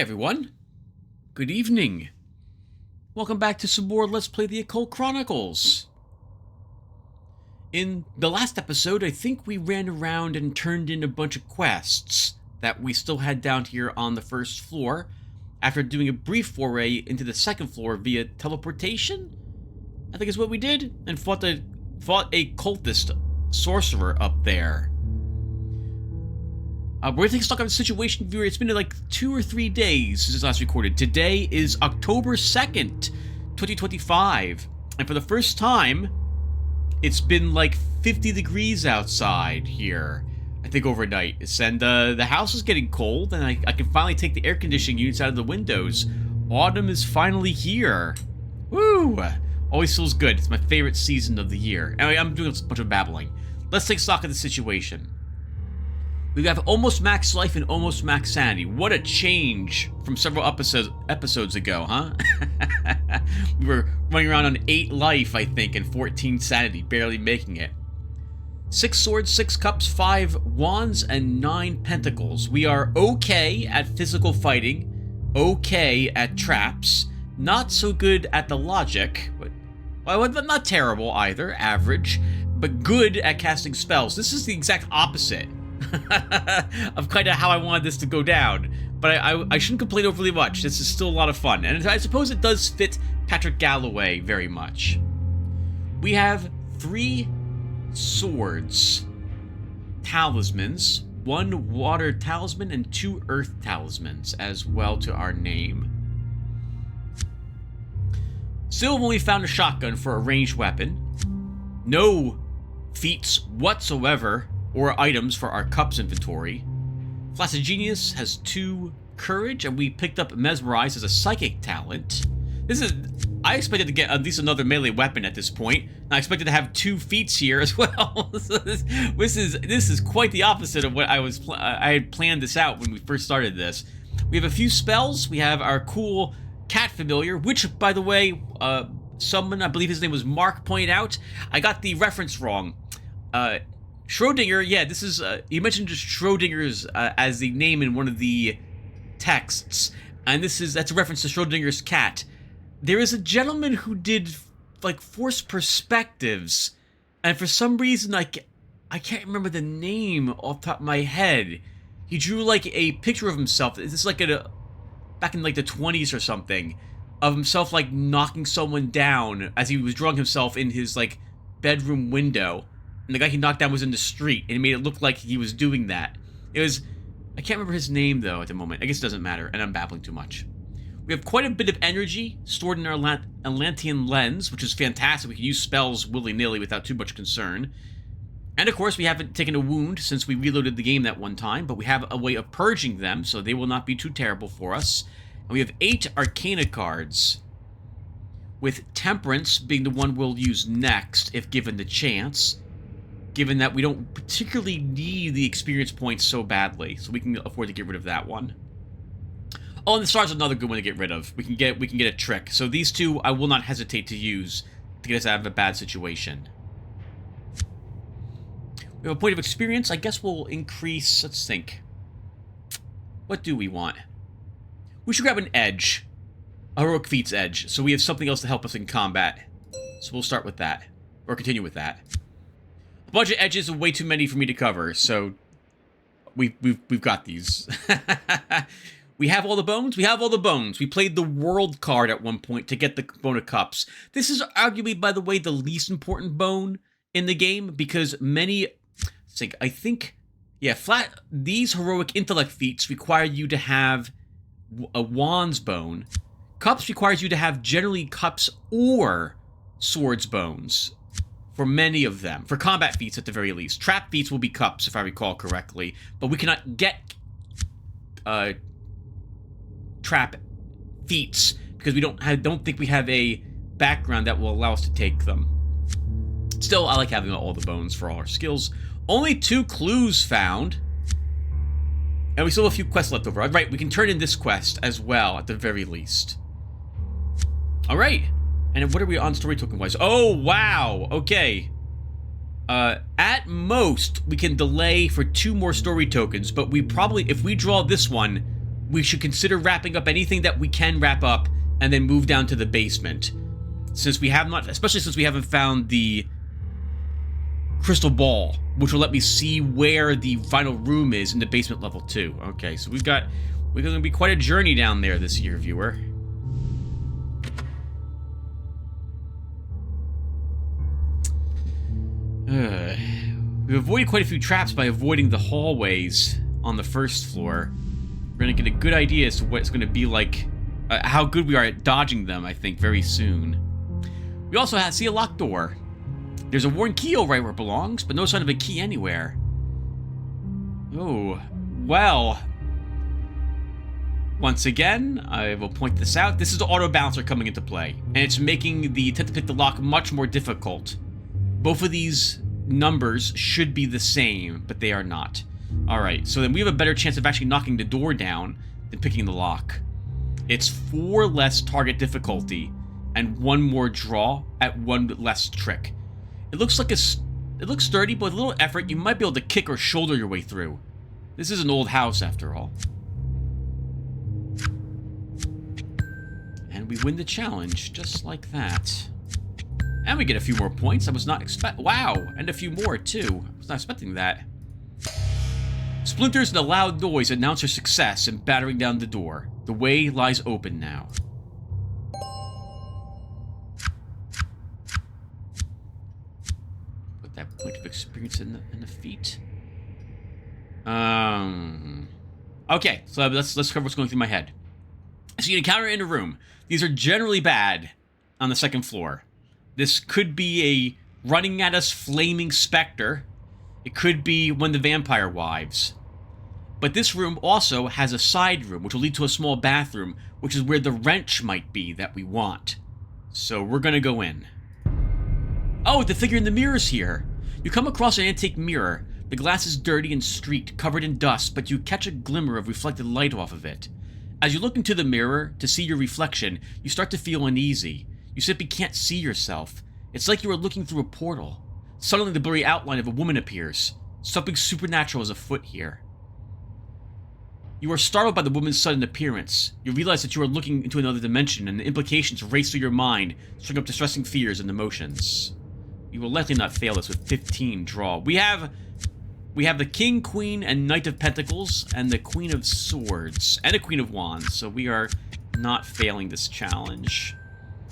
everyone. Good evening. Welcome back to some more Let's Play the Occult Chronicles. In the last episode, I think we ran around and turned in a bunch of quests that we still had down here on the first floor, after doing a brief foray into the second floor via teleportation, I think is what we did, and fought a cultist sorcerer up there. We're taking stock of the situation, viewer. It's been like 2 or 3 days since last recorded. Today is October 2nd, 2025. And for the first time, it's been like 50 degrees outside here, I think, overnight. And the house is getting cold, and I can finally take the air conditioning units out of the windows. Autumn is finally here. Woo! Always feels good. It's my favorite season of the year. Anyway, I'm doing a bunch of babbling. Let's take stock of the situation. We have almost max life and almost max sanity. What a change from several episodes ago, huh? We were running around on 8 life, I think, and 14 sanity, barely making it. 6 swords, 6 cups, 5 wands, and 9 pentacles. We are okay at physical fighting, okay at traps, not so good at the logic, but well, not terrible either, average, but good at casting spells. This is the exact opposite of kind of how I wanted this to go down, but I shouldn't complain overly much. This is still a lot of fun, and I suppose it does fit Patrick Galloway very much. We have 3 swords, talismans, 1 water talisman, and 2 earth talismans as well to our name. Still have only found a shotgun for a ranged weapon. No feats whatsoever or items for our cups inventory. Flaccid Genius has 2 courage, and we picked up Mesmerize as a psychic talent. I expected to get at least another melee weapon at this point, and I expected to have 2 feats here as well. So this is quite the opposite of what I had planned this out when we first started this. We have a few spells. We have our cool cat familiar, which, by the way, someone, I believe his name was Mark, pointed out. I got the reference wrong. Schrodinger, yeah, this is, you mentioned just Schrodinger's as the name in one of the texts, and that's a reference to Schrodinger's cat. There is a gentleman who did, like, forced perspectives, and for some reason, I can't remember the name off the top of my head. He drew, like, a picture of himself. This is like back in, like, the 20s or something, of himself, like, knocking someone down as he was drawing himself in his, like, bedroom window. And the guy he knocked down was in the street, and it made it look like he was doing that. I can't remember his name, though, at the moment. I guess it doesn't matter, and I'm babbling too much. We have quite a bit of energy stored in our Atlantean lens, which is fantastic. We can use spells willy-nilly without too much concern. And, of course, we haven't taken a wound since we reloaded the game that one time, but we have a way of purging them, so they will not be too terrible for us. And we have 8 Arcana cards, with Temperance being the one we'll use next, if given the chance, given that we don't particularly need the experience points so badly, so we can afford to get rid of that one. Oh, and the star's another good one to get rid of. We can get a trick. So these 2 I will not hesitate to use to get us out of a bad situation. We have a point of experience. I guess we'll increase, let's think. What do we want? We should grab an edge. A heroic feats edge, so we have something else to help us in combat. So we'll start with that, or continue with that. A bunch of edges are way too many for me to cover, so we've got these. We have all the bones? We have all the bones. We played the world card at one point to get the bone of cups. This is arguably, by the way, the least important bone in the game, because these heroic intellect feats require you to have a wand's bone. Cups requires you to have generally cups or swords bones. For many of them. For combat feats, at the very least. Trap feats will be cups, if I recall correctly. But we cannot get trap feats because we don't think we have a background that will allow us to take them. Still, I like having all the bones for all our skills. Only 2 clues found. And we still have a few quests left over. Right, we can turn in this quest as well, at the very least. Alright. And what are we on story token-wise? Oh, wow! Okay. At most, we can delay for 2 more story tokens, but we probably, if we draw this one, we should consider wrapping up anything that we can wrap up and then move down to the basement. Since we have not, especially since we haven't found the crystal ball, which will let me see where the final room is in the basement level 2. Okay, so we're going to be quite a journey down there this year, viewer. We've avoided quite a few traps by avoiding the hallways on the first floor. We're going to get a good idea as to what it's going to be like, how good we are at dodging them, I think, very soon. We also see a locked door. There's a worn keyhole right where it belongs, but no sign of a key anywhere. Oh, well. Once again, I will point this out. This is the auto balancer coming into play, and it's making the attempt to pick the lock much more difficult. Both of these numbers should be the same, but they are not. Alright, so then we have a better chance of actually knocking the door down than picking the lock. It's 4 less target difficulty, and 1 more draw at 1 less trick. It looks like it looks sturdy, but with a little effort, you might be able to kick or shoulder your way through. This is an old house, after all. And we win the challenge, just like that. And we get a few more points. I was not wow, and a few more, too. I was not expecting that. Splinters and a loud noise announce her success in battering down the door. The way lies open now. Put that point of experience in the feet. Okay, so let's cover what's going through my head. So you encounter in a room. These are generally bad on the second floor. This could be a running at us flaming specter. It could be one of the vampire wives. But this room also has a side room, which will lead to a small bathroom, which is where the wrench might be that we want. So we're going to go in. Oh, the figure in the mirror is here. You come across an antique mirror. The glass is dirty and streaked, covered in dust, but you catch a glimmer of reflected light off of it. As you look into the mirror to see your reflection, you start to feel uneasy. You simply can't see yourself. It's like you are looking through a portal. Suddenly the blurry outline of a woman appears. Something supernatural is afoot here. You are startled by the woman's sudden appearance. You realize that you are looking into another dimension, and the implications race through your mind, stirring up distressing fears and emotions. You will likely not fail this with 15 draw. We have the King, Queen, and Knight of Pentacles, and the Queen of Swords, and a Queen of Wands, so we are not failing this challenge.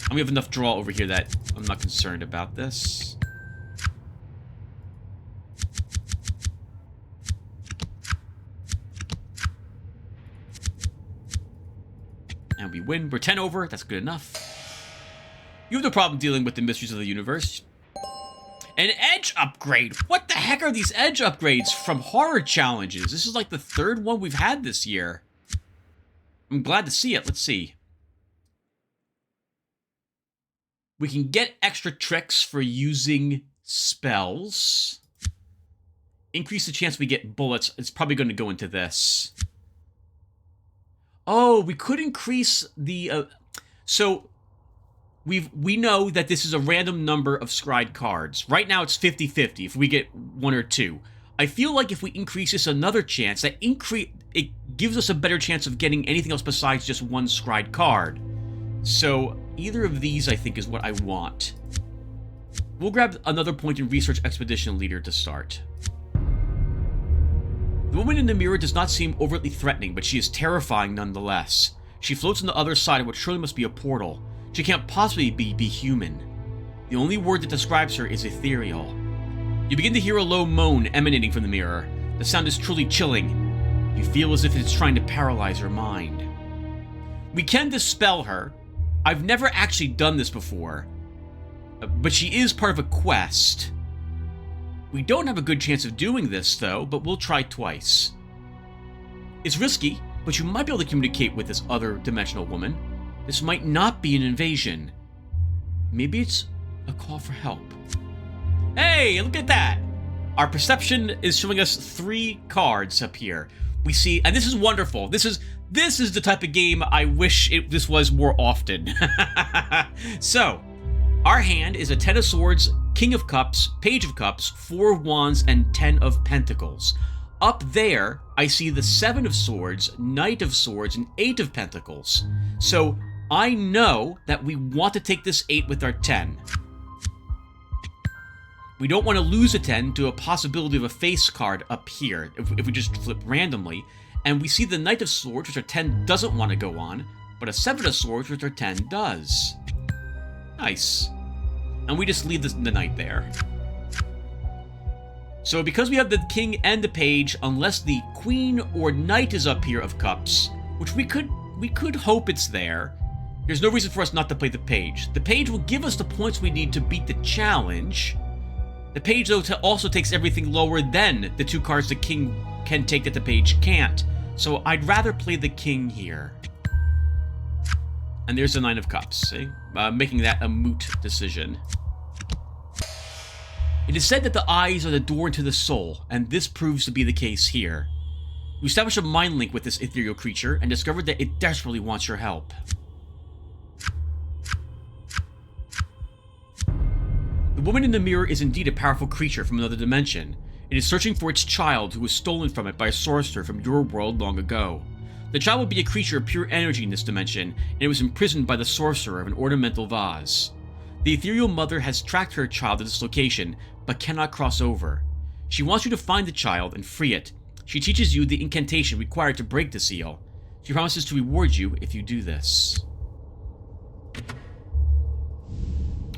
And we have enough draw over here that I'm not concerned about this. And we win. We're 10 over. That's good enough. You have no problem dealing with the mysteries of the universe. An edge upgrade. What the heck are these edge upgrades from horror challenges? This is like the 3rd one we've had this year. I'm glad to see it. Let's see. We can get extra tricks for using spells. Increase the chance we get bullets. It's probably going to go into this. Oh, we could increase the... So, we know that this is a random number of scryed cards. Right now it's 50-50 if we get 1 or 2. I feel like if we increase this another chance, it gives us a better chance of getting anything else besides just 1 scryed card. So, either of these, I think, is what I want. We'll grab another point in Research Expedition Leader to start. The woman in the mirror does not seem overtly threatening, but she is terrifying nonetheless. She floats on the other side of what surely must be a portal. She can't possibly be human. The only word that describes her is ethereal. You begin to hear a low moan emanating from the mirror. The sound is truly chilling. You feel as if it's trying to paralyze her mind. We can dispel her. I've never actually done this before, but she is part of a quest. We don't have a good chance of doing this, though, but we'll try twice. It's risky, but you might be able to communicate with this other dimensional woman. This might not be an invasion. Maybe it's a call for help. Hey, look at that! Our perception is showing us 3 cards up here. We see, and this is wonderful. This is the type of game I wish this was more often. So, our hand is a 10 of Swords, King of Cups, Page of Cups, 4 of Wands, and 10 of Pentacles. Up there, I see the 7 of Swords, Knight of Swords, and 8 of Pentacles. So I know that we want to take this 8 with our 10. We don't want to lose a 10 to a possibility of a face card up here if we just flip randomly. And we see the Knight of Swords, which our 10 doesn't want to go on, but a 7 of Swords, which our 10 does. Nice. And we just leave the Knight there. So because we have the King and the Page, unless the Queen or Knight is up here of Cups, which we could hope it's there, there's no reason for us not to play the Page. The Page will give us the points we need to beat the challenge. The Page, though, also takes everything lower than the 2 cards the King can take that the Page can't. So I'd rather play the King here. And there's the 9 of Cups, see? Making that a moot decision. It is said that the eyes are the door into the soul, and this proves to be the case here. We established a mind link with this ethereal creature and discovered that it desperately wants your help. The woman in the mirror is indeed a powerful creature from another dimension. It is searching for its child who was stolen from it by a sorcerer from your world long ago. The child would be a creature of pure energy in this dimension, and it was imprisoned by the sorcerer of an ornamental vase. The ethereal mother has tracked her child to this location, but cannot cross over. She wants you to find the child and free it. She teaches you the incantation required to break the seal. She promises to reward you if you do this.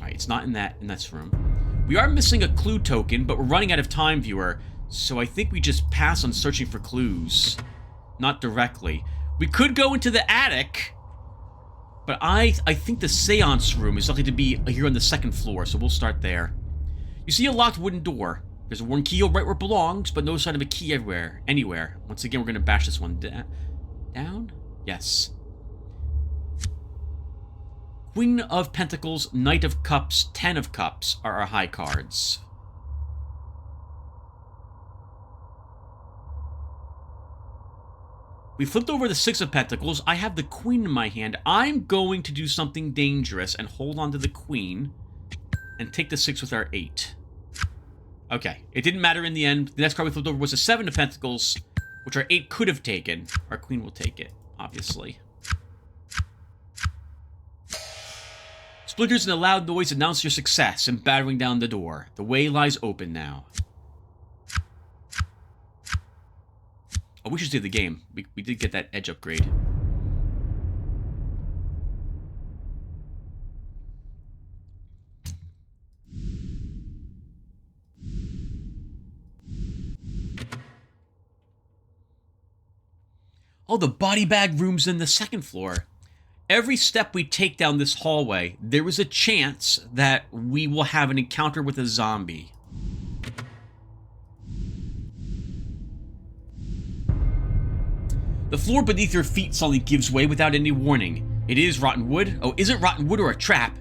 It's not in this room. We are missing a clue token, but we're running out of time, viewer, so I think we just pass on searching for clues. Not directly. We could go into the attic, but I think the seance room is likely to be here on the 2nd floor, so we'll start there. You see a locked wooden door. There's a worn key right where it belongs, but no sign of a key anywhere. Once again, we're going to bash this one down? Yes. Queen of Pentacles, Knight of Cups, 10 of Cups are our high cards. We flipped over the 6 of Pentacles. I have the Queen in my hand. I'm going to do something dangerous and hold on to the Queen and take the 6 with our 8. Okay, it didn't matter in the end. The next card we flipped over was a 7 of Pentacles, which our 8 could have taken. Our Queen will take it, obviously. Splinters and a loud noise announce your success in battering down the door. The way lies open now. Oh, we should save the game. We did get that edge upgrade. Oh, the body bag room's in the 2nd floor. Every step we take down this hallway, there is a chance that we will have an encounter with a zombie. The floor beneath your feet suddenly gives way without any warning. It is rotten wood. Oh, is it rotten wood or a trap?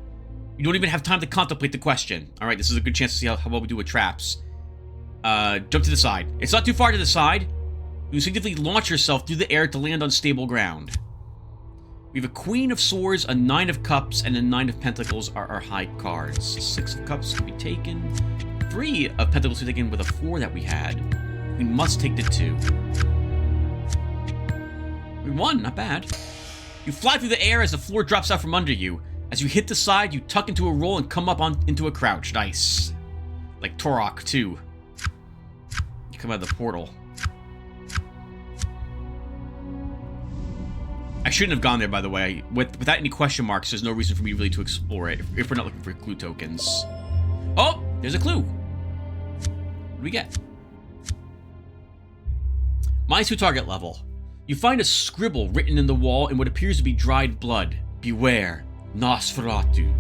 You don't even have time to contemplate the question. Alright, this is a good chance to see how well we do with traps. Jump to the side. It's not too far to the side. You instinctively launch yourself through the air to land on stable ground. We have a Queen of Swords, a 9 of Cups, and a 9 of Pentacles are our high cards. 6 of Cups can be taken. 3 of Pentacles can be taken with a 4 that we had. We must take the 2. We won, not bad. You fly through the air as the floor drops out from under you. As you hit the side, you tuck into a roll and come up into a crouch. Nice. Like Torok, too. You come out of the portal. I shouldn't have gone there, by the way. Without any question marks, there's no reason for me really to explore it if we're not looking for clue tokens. Oh, there's a clue. What do we get? -2 target level. You find a scribble written in the wall in what appears to be dried blood. Beware, Nosferatu.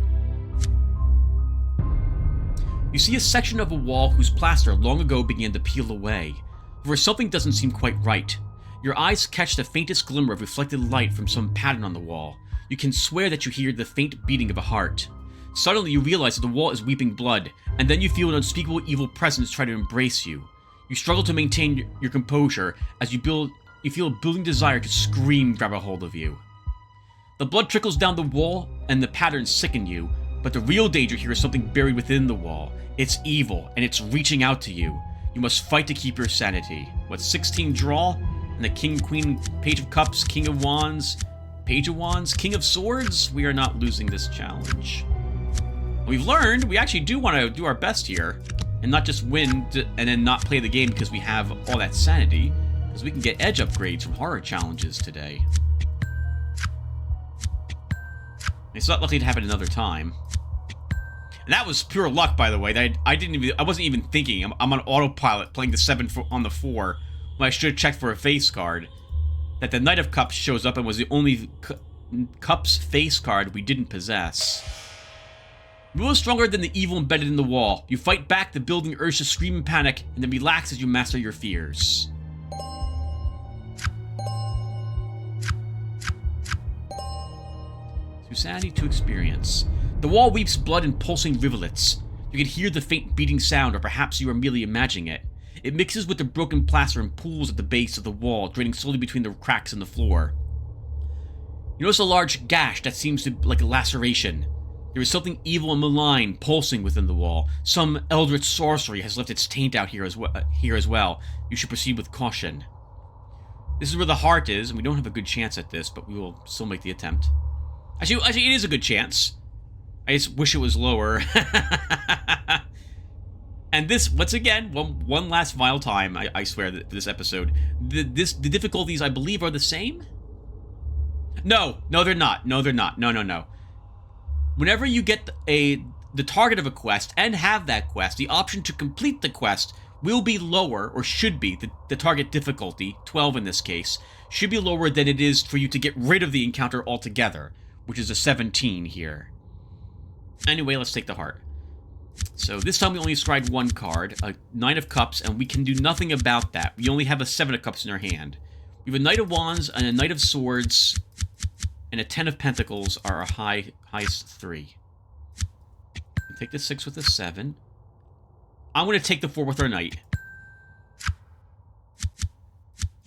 You see a section of a wall whose plaster long ago began to peel away. However, something doesn't seem quite right. Your eyes catch the faintest glimmer of reflected light from some pattern on the wall. You can swear that you hear the faint beating of a heart. Suddenly, you realize that the wall is weeping blood, and then you feel an unspeakable evil presence try to embrace you. You struggle to maintain your composure as you feel a building desire to scream grab a hold of you. The blood trickles down the wall, and the patterns sicken you, but the real danger here is something buried within the wall. It's evil, and it's reaching out to you. You must fight to keep your sanity. What, 16 draw? And the King, Queen, Page of Cups, King of Wands, Page of Wands, King of Swords. We are not losing this challenge. We've learned we actually do want to do our best here and not just win and then not play the game because we have all that sanity, because we can get edge upgrades from horror challenges today. It's not likely to happen another time. And that was pure luck, by the way. I wasn't even thinking. I'm on autopilot playing the 7 on the 4 when I should have checked for a face card. That the Knight of Cups shows up and was the only Cups face card we didn't possess. Rule is stronger than the evil embedded in the wall. You fight back the building urge to scream in panic, and then relax as you master your fears. To sanity, to experience. The wall weeps blood in pulsing rivulets. You can hear the faint beating sound, or perhaps you are merely imagining it. It mixes with the broken plaster and pools at the base of the wall, draining slowly between the cracks in the floor. You notice a large gash that seems to like a laceration. There is something evil and malign pulsing within the wall. Some eldritch sorcery has left its taint out here as well. You should proceed with caution. This is where the heart is, and we don't have a good chance at this, but we will still make the attempt. Actually, it is a good chance. I just wish it was lower. And this, once again, one last vile time, I swear, for this episode. The difficulties, I believe, are the same? No, they're not. No. Whenever you get the target of a quest and have that quest, the option to complete the quest will be lower, or should be, the target difficulty, 12 in this case, should be lower than it is for you to get rid of the encounter altogether, which is a 17 here. Anyway, let's take the heart. So this time we only scryed one card, a Knight of Cups, and we can do nothing about that. We only have a 7 of Cups in our hand. We have a Knight of Wands and a Knight of Swords, and a 10 of Pentacles are our highest 3. We take the 6 with a 7. I'm going to take the 4 with our Knight.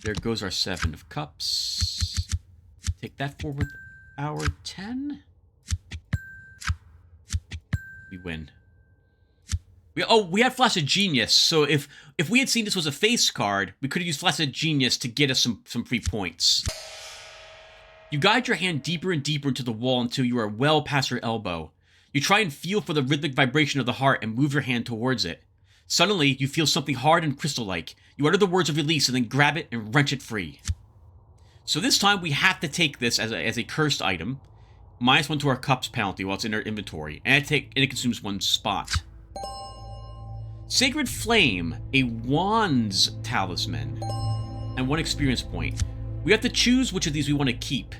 There goes our 7 of Cups. Take that 4 with our 10. We win. We had Flash of Genius, so if we had seen this was a face card, we could have used Flash of Genius to get us some free points. You guide your hand deeper and deeper into the wall until you are well past your elbow. You try and feel for the rhythmic vibration of the heart and move your hand towards it. Suddenly, you feel something hard and crystal-like. You utter the words of release and then grab it and wrench it free. So this time, we have to take this as a cursed item. -1 to our Cups penalty while it's in our inventory, and it consumes 1 spot. Sacred Flame, a Wands talisman, and 1 experience point. We have to choose which of these we want to keep.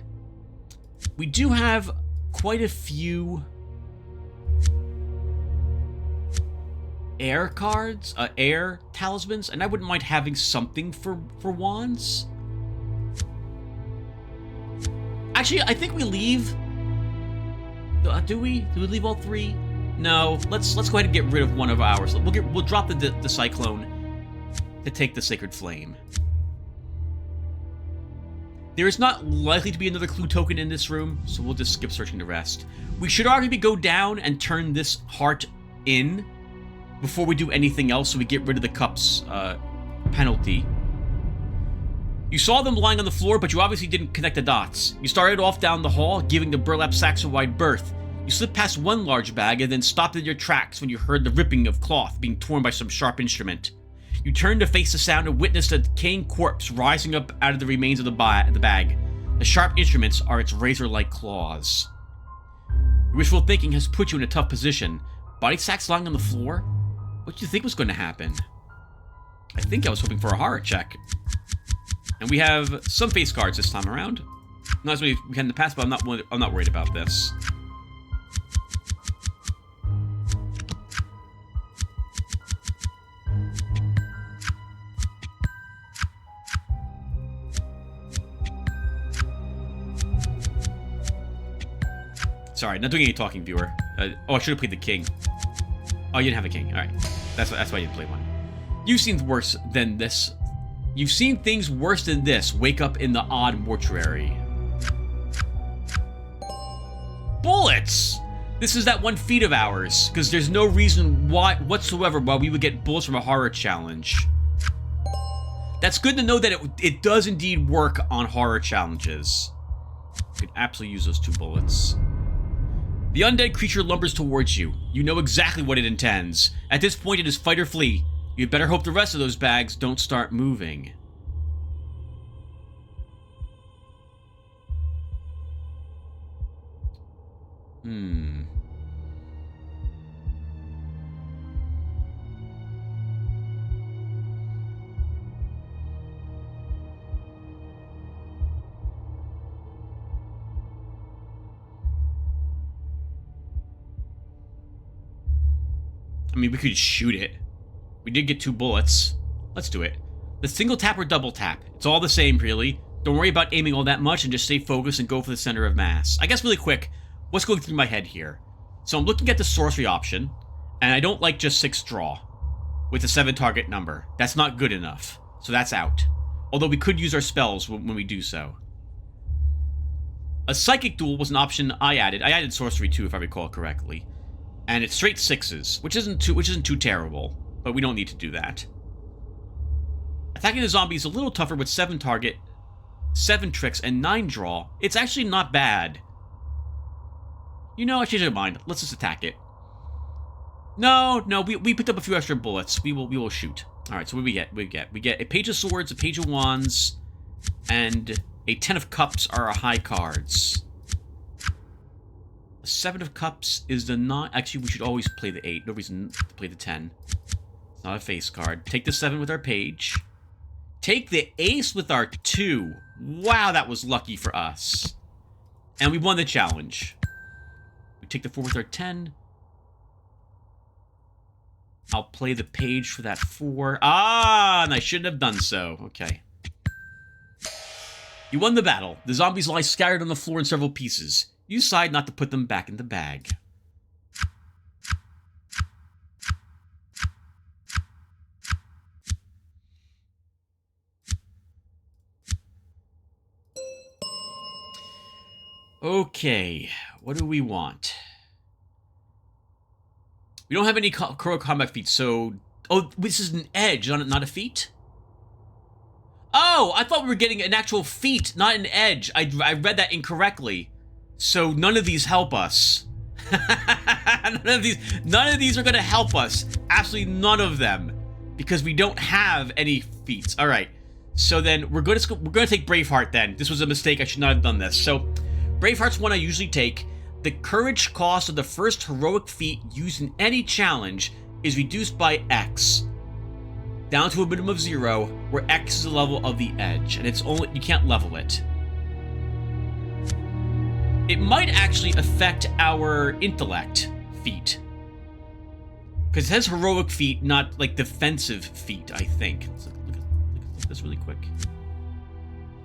We do have quite a few air cards, air talismans, and I wouldn't mind having something for wands. Actually, I think we leave. Do we leave all 3? No, let's go ahead and get rid of 1 of ours. We'll drop the Cyclone to take the Sacred Flame. There is not likely to be another clue token in this room, so we'll just skip searching the rest. We should arguably go down and turn this heart in before we do anything else, so we get rid of the Cups penalty. You saw them lying on the floor, but you obviously didn't connect the dots. You started off down the hall, giving the burlap sacks a wide berth. You slipped past 1 large bag and then stopped in your tracks when you heard the ripping of cloth being torn by some sharp instrument. You turned to face the sound and witnessed a decaying corpse rising up out of the remains of the bag. The sharp instruments are its razor-like claws. Your wishful thinking has put you in a tough position. Body sacks lying on the floor? What did you think was going to happen? I think I was hoping for a horror check. And we have some face cards this time around. Not as many we had in the past, but I'm not worried about this. Sorry, not doing any talking, viewer. I should have played the king. Oh, you didn't have a king. All right, that's why I didn't play one. You've seen worse than this. You've seen things worse than this. Wake up in the odd mortuary. Bullets! This is that 1 feat of ours, because there's no reason whatsoever why we would get bullets from a horror challenge. That's good to know that it does indeed work on horror challenges. You could absolutely use those 2 bullets. The undead creature lumbers towards you. You know exactly what it intends. At this point, it is fight or flee. You'd better hope the rest of those bags don't start moving. I mean, we could shoot it. We did get 2 bullets. Let's do it. The single tap or double tap. It's all the same, really. Don't worry about aiming all that much and just stay focused and go for the center of mass. I guess really quick, what's going through my head here? So I'm looking at the sorcery option, and I don't like just 6 draw with a 7 target number. That's not good enough. So that's out. Although we could use our spells when we do so. A psychic duel was an option I added. I added sorcery too, if I recall correctly. And it's straight 6s, which isn't too terrible, but we don't need to do that. Attacking the zombie is a little tougher with 7 target, 7 tricks, and 9 draw. It's actually not bad. You know, I changed my mind. Let's just attack it. No, we picked up a few extra bullets. We will shoot. All right, so what do we get? We get a page of swords, a page of wands, and a 10 of cups are our high cards. 7 of cups is the 9. Actually, we should always play the 8. No reason to play the 10. It's not a face card. Take the 7 with our page. Take the ace with our 2. Wow, that was lucky for us. And we won the challenge. We take the 4 with our 10. I'll play the page for that 4. Ah, and I shouldn't have done so. Okay. You won the battle. The zombies lie scattered on the floor in several pieces. You decide not to put them back in the bag. Okay, what do we want? We don't have any Occult combat feats, so... Oh, this is an edge, not a feat? Oh, I thought we were getting an actual feat, not an edge. I read that incorrectly. So none of these help us. none of these are going to help us. Absolutely none of them, because we don't have any feats. All right. So then we're going to take Braveheart. Then this was a mistake. I should not have done this. So Braveheart's one I usually take. The courage cost of the first heroic feat used in any challenge is reduced by X, down to a minimum of 0, where X is the level of the edge, and it's only you can't level it. It might actually affect our intellect feat. Because it says heroic feat, not like defensive feat, I think. Let's look at this really quick.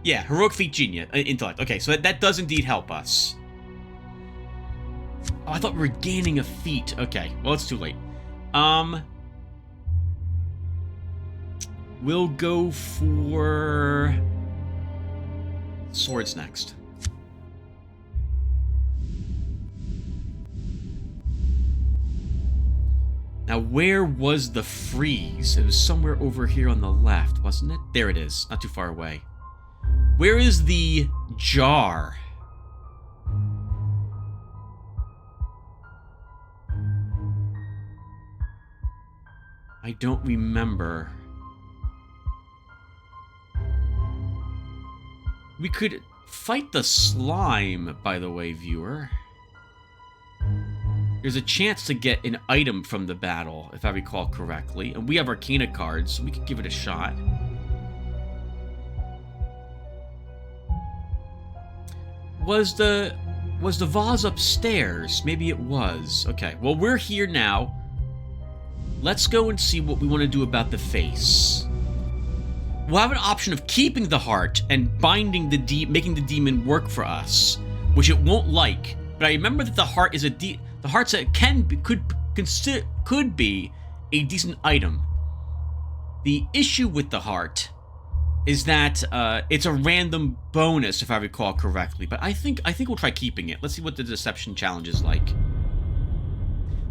Yeah, heroic feat genius, intellect. Okay, so that does indeed help us. Oh, I thought we were gaining a feat. Okay, well, it's too late. We'll go for swords next. Now, where was the freeze? It was somewhere over here on the left, wasn't it? There it is, not too far away. Where is the jar? I don't remember. We could fight the slime, by the way, viewer. There's a chance to get an item from the battle, if I recall correctly. And we have Arcana cards, so we could give it a shot. Was the vase upstairs? Maybe it was. Okay, well, we're here now. Let's go and see what we want to do about the face. We'll have an option of keeping the heart and binding making the demon work for us, which it won't like. But I remember that the heart is the heart could be a decent item. The issue with the heart is that it's a random bonus, if I recall correctly. But I think we'll try keeping it. Let's see what the deception challenge is like.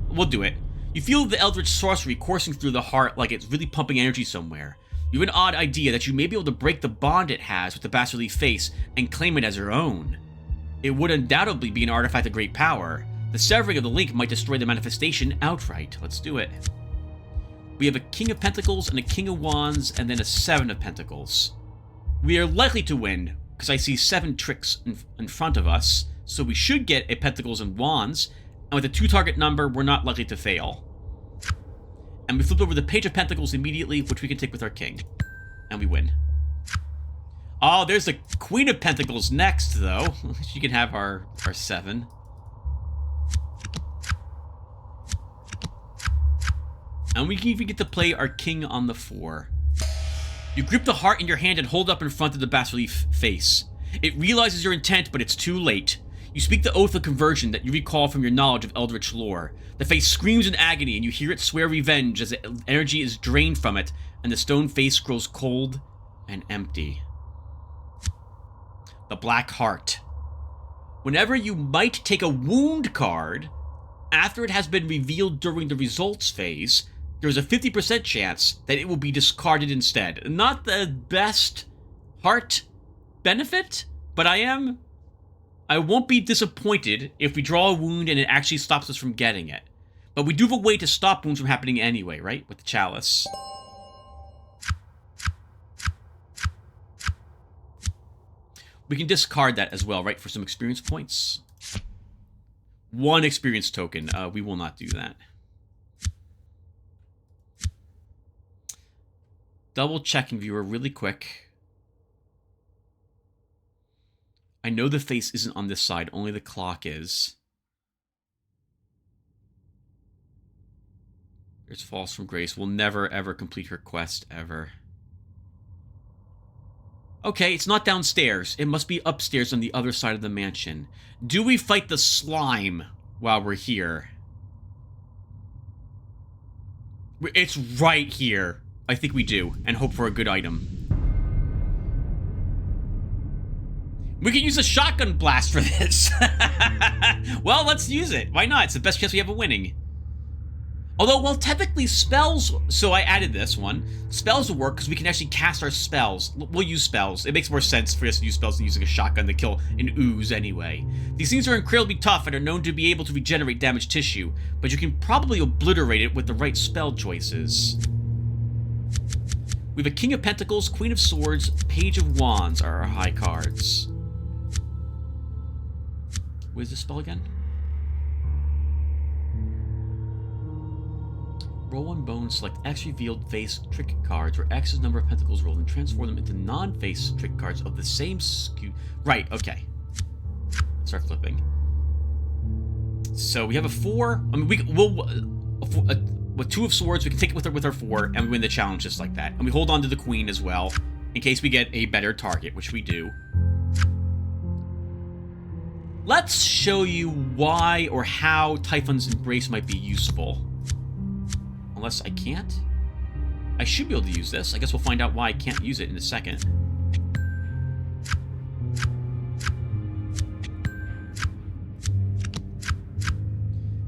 We'll do it. You feel the eldritch sorcery coursing through the heart like it's really pumping energy somewhere. You have an odd idea that you may be able to break the bond it has with the bas-relief face and claim it as your own. It would undoubtedly be an artifact of great power. The severing of the link might destroy the manifestation outright. Let's do it. We have a King of Pentacles and a King of Wands, and then a 7 of Pentacles. We are likely to win, because I see 7 tricks in front of us, so we should get a Pentacles and Wands, and with a 2-target number, we're not likely to fail. And we flip over the Page of Pentacles immediately, which we can take with our King. And we win. Oh, there's the Queen of Pentacles next, though. She can have our 7. And we can even get to play our King on the 4. You grip the heart in your hand and hold up in front of the bas-relief face. It realizes your intent, but it's too late. You speak the oath of conversion that you recall from your knowledge of Eldritch lore. The face screams in agony, and you hear it swear revenge as the energy is drained from it, and the stone face grows cold and empty. The Black Heart. Whenever you might take a wound card, after it has been revealed during the results phase, there's a 50% chance that it will be discarded instead. Not the best heart benefit, but I won't be disappointed if we draw a wound and it actually stops us from getting it. But we do have a way to stop wounds from happening anyway, right? With the Chalice. We can discard that as well, right? For some experience points. 1 experience token. We will not do that. Double checking viewer really quick. I know the face isn't on this side, only the clock is. There's Falls from Grace. We'll never, ever complete her quest, ever. Okay, it's not downstairs. It must be upstairs on the other side of the mansion. Do we fight the slime while we're here? It's right here. I think we do, and hope for a good item. We can use a shotgun blast for this. Well, let's use it. Why not? It's the best chance we have of winning. Although, well, technically spells... So I added this one. Spells will work because we can actually cast our spells. We'll use spells. It makes more sense for us to use spells than using a shotgun to kill an ooze anyway. These things are incredibly tough and are known to be able to regenerate damaged tissue, but you can probably obliterate it with the right spell choices. We have a King of Pentacles, Queen of Swords, Page of Wands are our high cards. What is this spell again? Roll 1 bone, select X revealed face trick cards, where X is number of pentacles rolled, and transform them into non-face trick cards of the same skew. Right, okay. Start flipping. So we have a 4. I mean, with 2 of Swords, we can take it with our 4, and we win the challenge just like that. And we hold on to the Queen as well, in case we get a better target, which we do. Let's show you why or how Typhon's Embrace might be useful. Unless I can't? I should be able to use this. I guess we'll find out why I can't use it in a second.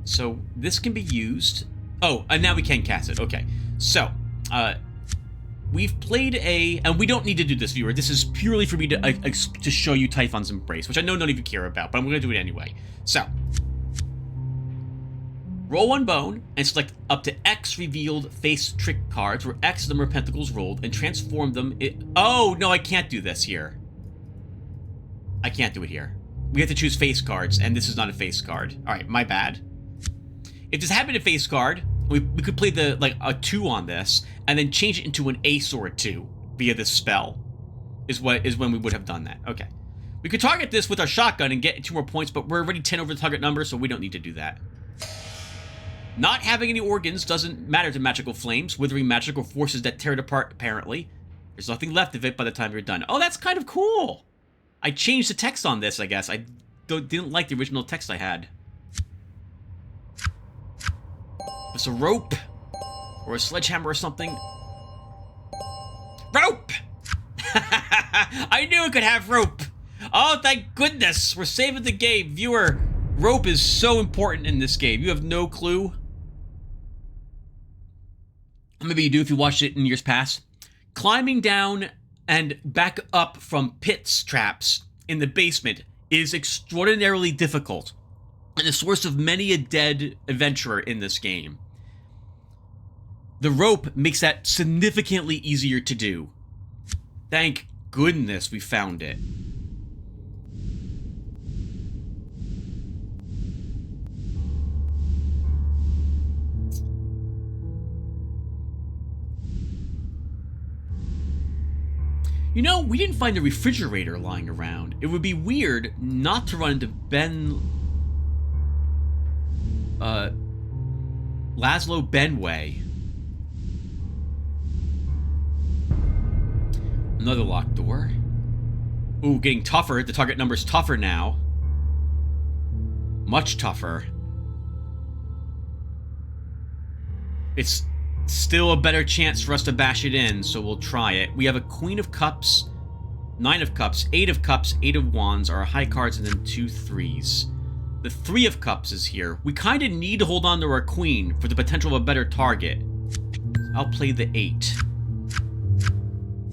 So, this can be used... Oh, and now we can cast it. Okay. So, we've played a... And we don't need to do this, viewer. This is purely for me to show you Typhon's Embrace, which I know none of you care about, but I'm going to do it anyway. So... Roll 1 bone, and select up to X revealed face trick cards, where X is the number of pentacles rolled, and transform them... Oh, no, I can't do this here. I can't do it here. We have to choose face cards, and this is not a face card. Alright, my bad. If this had been a face card, we could play a 2 on this, and then change it into an ace or a 2 via this spell, is when we would have done that. Okay. We could target this with our shotgun and get 2 more points, but we're already 10 over the target number, so we don't need to do that. Not having any organs doesn't matter to magical flames, withering magical forces that tear it apart, apparently. There's nothing left of it by the time you're done. Oh, that's kind of cool! I changed the text on this, I guess. I didn't like the original text I had. It's a rope, or a sledgehammer or something. Rope! I knew it could have rope! Oh, thank goodness! We're saving the game. Viewer, rope is so important in this game. You have no clue. Maybe you do if you watched it in years past. Climbing down and back up from pits traps in the basement is extraordinarily difficult and the source of many a dead adventurer in this game. The rope makes that significantly easier to do. Thank goodness we found it. You know, we didn't find a refrigerator lying around. It would be weird not to run into Laszlo Benway. Another locked door. Ooh, getting tougher. The target number's tougher now. Much tougher. It's still a better chance for us to bash it in, so we'll try it. We have a Queen of Cups, 9 of Cups, 8 of Cups, 8 of Wands are our high cards, and then 2 threes. The 3 of Cups is here. We kind of need to hold on to our Queen for the potential of a better target. I'll play the 8.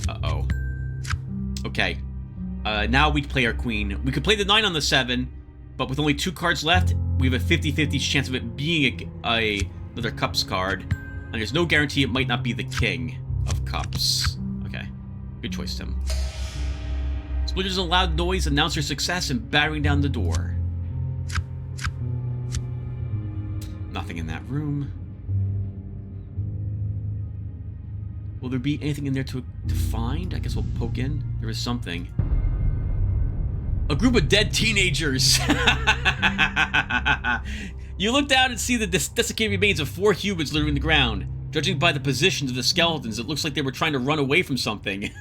Uh-oh. Okay. Now we play our Queen. We could play the 9 on the 7, but with only 2 cards left, we have a 50-50 chance of it being another Cups card. And there's no guarantee it might not be the King of Cups. Okay. Good choice, Tim. Splinters a loud noise announce your success in battering down the door. Nothing in that room. Will there be anything in there to find? I guess we'll poke in. There is something. A group of dead teenagers. You look down and see the desiccated remains of 4 humans littering the ground. Judging by the positions of the skeletons, it looks like they were trying to run away from something.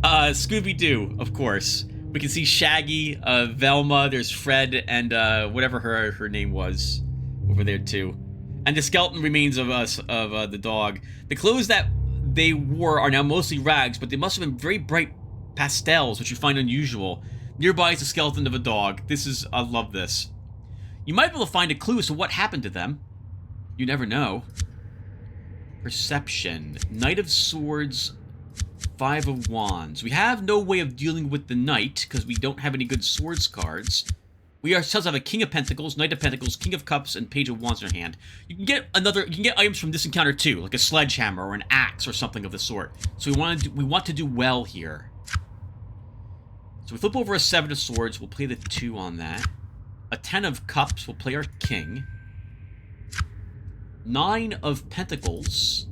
Scooby-Doo, of course. We can see Shaggy, Velma, there's Fred, and whatever her name was over there too. And the skeleton remains of the dog. The clothes that they wore are now mostly rags, but they must have been very bright pastels, which you find unusual. Nearby is the skeleton of a dog. I love this. You might be able to find a clue as to what happened to them. You never know. Perception. Knight of Swords, 5 of Wands. We have no way of dealing with the Knight, because we don't have any good Swords cards. We ourselves have a King of Pentacles, Knight of Pentacles, King of Cups, and Page of Wands in our hand. You can get items from this encounter too, like a sledgehammer or an axe or something of the sort. So we want to do well here. So we flip over a 7 of Swords, we'll play the 2 on that. A 10 of Cups, we'll play our King. 9 of Pentacles.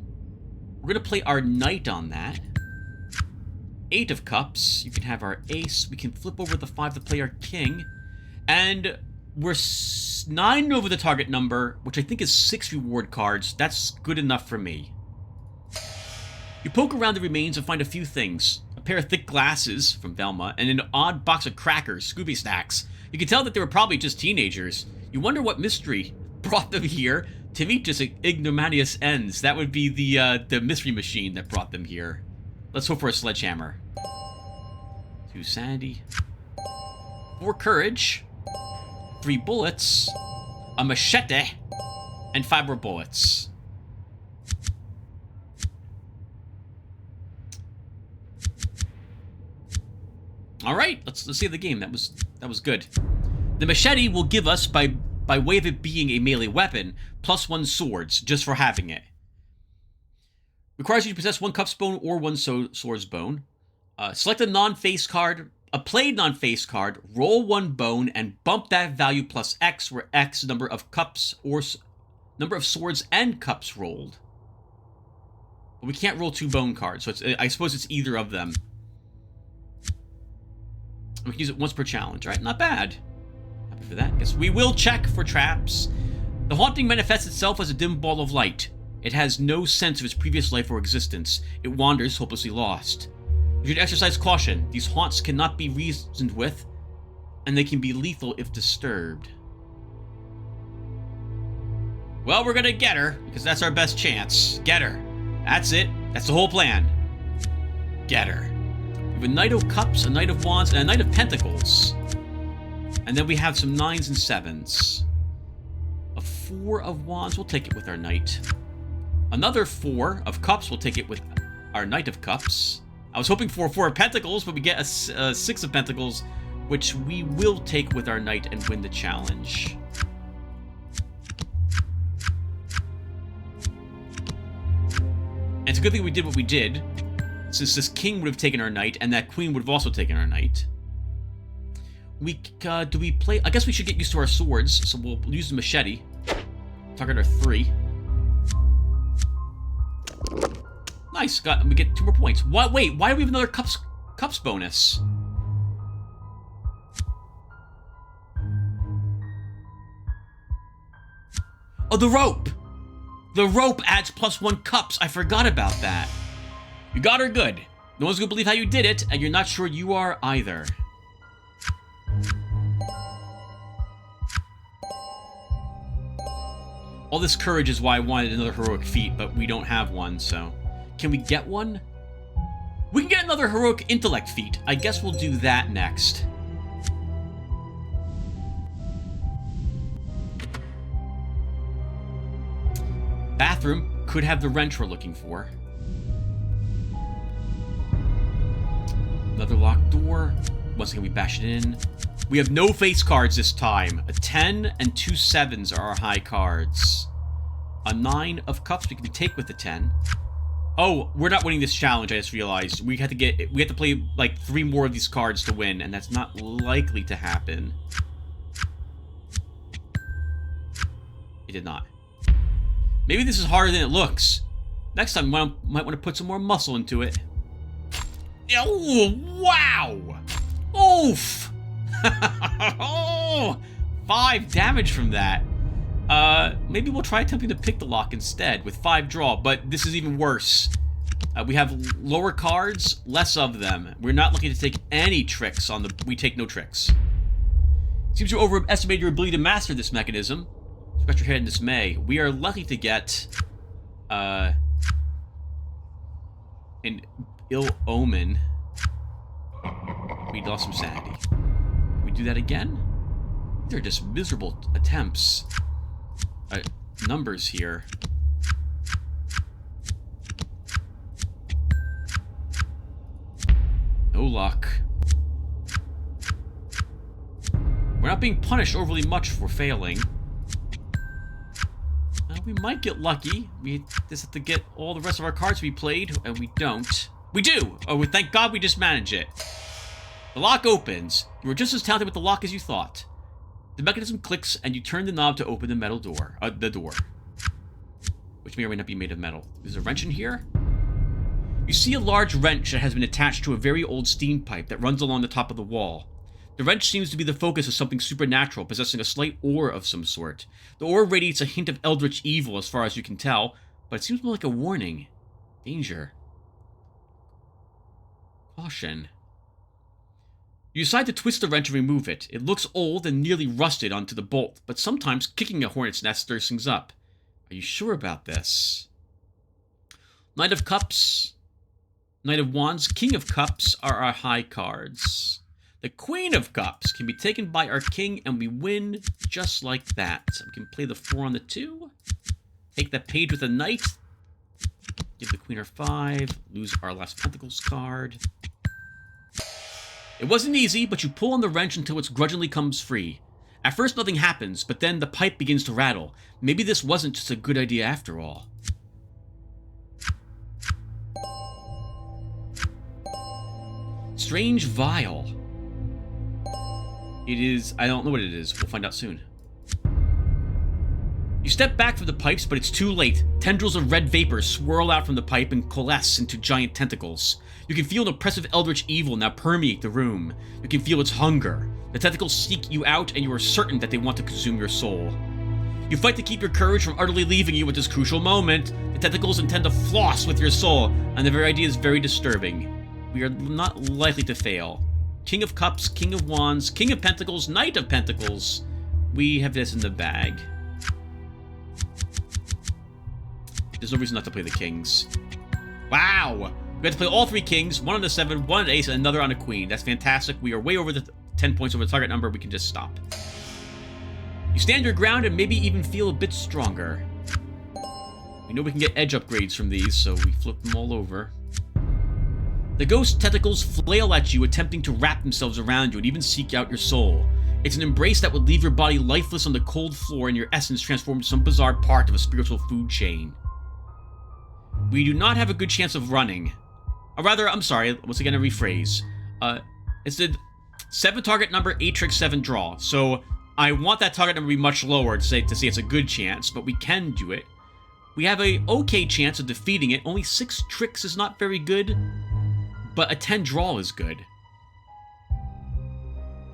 We're going to play our Knight on that. 8 of Cups, you can have our Ace. We can flip over the 5 to play our King. And we're 9 over the target number, which I think is 6 reward cards. That's good enough for me. You poke around the remains and find a few things. A pair of thick glasses from Velma, and an odd box of crackers, Scooby Snacks. You can tell that they were probably just teenagers. You wonder what mystery brought them here to meet just ignominious ends. That would be the mystery machine that brought them here. Let's hope for a sledgehammer. 2 sanity. 4 courage. 3 bullets. A machete. And 5 more bullets. All right, let's see the game. That was good. The machete will give us, by way of it being a melee weapon, +1 swords just for having it. Requires you to possess 1 cups bone or 1 swords bone. Select a non-face card, a played non-face card, roll 1 bone, and bump that value plus X, where X is number of cups or number of swords and cups rolled. But we can't roll 2 bone cards, so I suppose it's either of them. We can use it once per challenge, right? Not bad. Happy for that. Guess we will check for traps. The haunting manifests itself as a dim ball of light. It has no sense of its previous life or existence. It wanders, hopelessly lost. You should exercise caution. These haunts cannot be reasoned with, and they can be lethal if disturbed. Well, we're gonna get her, because that's our best chance. Get her. That's it. That's the whole plan. Get her. We have a Knight of Cups, a Knight of Wands, and a Knight of Pentacles. And then we have some 9s and 7s. A 4 of Wands. We'll take it with our Knight. Another 4 of cups. We'll take it with our Knight of Cups. I was hoping for 4 of Pentacles, but we get a 6 of Pentacles, which we will take with our Knight and win the challenge. And it's a good thing we did what we did, since this King would have taken our Knight, and that Queen would have also taken our Knight. Do we play... I guess we should get used to our swords, so we'll use the machete. Target our 3. Nice, we get 2 more points. What? Wait, why do we have another cups bonus? Oh, the rope! The rope adds +1 cups. I forgot about that. You got her good. No one's gonna believe how you did it, and you're not sure you are either. All this courage is why I wanted another heroic feat, but we don't have one, so... Can we get one? We can get another heroic intellect feat. I guess we'll do that next. Bathroom could have the wrench we're looking for. Another locked door. Once again, we bash it in. We have no face cards this time. A 10 and 2 7s are our high cards. A 9 of cups we can take with the 10. Oh, we're not winning this challenge, I just realized. We have to play like 3 more of these cards to win, and that's not likely to happen. It did not. Maybe this is harder than it looks. Next time, we might want to put some more muscle into it. Oh, wow! Oof! Oh, 5 damage from that. Maybe we'll try attempting to pick the lock instead with 5 draw, but this is even worse. We have lower cards, less of them. We're not looking to take any tricks on the... We take no tricks. Seems you overestimated your ability to master this mechanism. Scratch your head in dismay. We are lucky to get... an ill omen. We lost some sanity. Can we do that again? They're just miserable attempts. Numbers here. No luck. We're not being punished overly much for failing. We might get lucky. We just have to get all the rest of our cards we played, and we don't. We do! Oh, thank God we just managed it. The lock opens. You were just as talented with the lock as you thought. The mechanism clicks, and you turn the knob to open the metal door. The door. Which may or may not be made of metal. There's a wrench in here. You see a large wrench that has been attached to a very old steam pipe that runs along the top of the wall. The wrench seems to be the focus of something supernatural, possessing a slight aura of some sort. The aura radiates a hint of eldritch evil as far as you can tell, but it seems more like a warning. Danger. Caution. You decide to twist the wrench and remove it. It looks old and nearly rusted onto the bolt, but sometimes kicking a hornet's nest stirs things up. Are you sure about this? Knight of Cups, Knight of Wands, King of Cups are our high cards. The Queen of Cups can be taken by our king, and we win just like that. We can play the 4 on the 2. Take that page with a knight. Give the queen our 5. Lose our last Pentacles card. It wasn't easy, but you pull on the wrench until it grudgingly comes free. At first nothing happens, but then the pipe begins to rattle. Maybe this wasn't just a good idea after all. Strange vial. It is... I don't know what it is. We'll find out soon. You step back from the pipes, but it's too late. Tendrils of red vapor swirl out from the pipe and coalesce into giant tentacles. You can feel an oppressive eldritch evil now permeate the room. You can feel its hunger. The tentacles seek you out, and you are certain that they want to consume your soul. You fight to keep your courage from utterly leaving you at this crucial moment. The tentacles intend to floss with your soul, and the very idea is very disturbing. We are not likely to fail. King of Cups, King of Wands, King of Pentacles, Knight of Pentacles. We have this in the bag. There's no reason not to play the Kings. Wow! We have to play all 3 Kings, 1 on the 7, 1 on the Ace, and another on a Queen. That's fantastic. We are way over the 10 points over the target number. We can just stop. You stand your ground and maybe even feel a bit stronger. We know we can get edge upgrades from these, so we flip them all over. The ghost tentacles flail at you, attempting to wrap themselves around you and even seek out your soul. It's an embrace that would leave your body lifeless on the cold floor and your essence transformed into some bizarre part of a spiritual food chain. We do not have a good chance of running. Or rather, I'm sorry, once again, I rephrase. It's the 7 target number, 8 trick, 7 draw. So I want that target number to be much lower to say it's a good chance, but we can do it. We have a okay chance of defeating it. Only 6 tricks is not very good, but a 10 draw is good.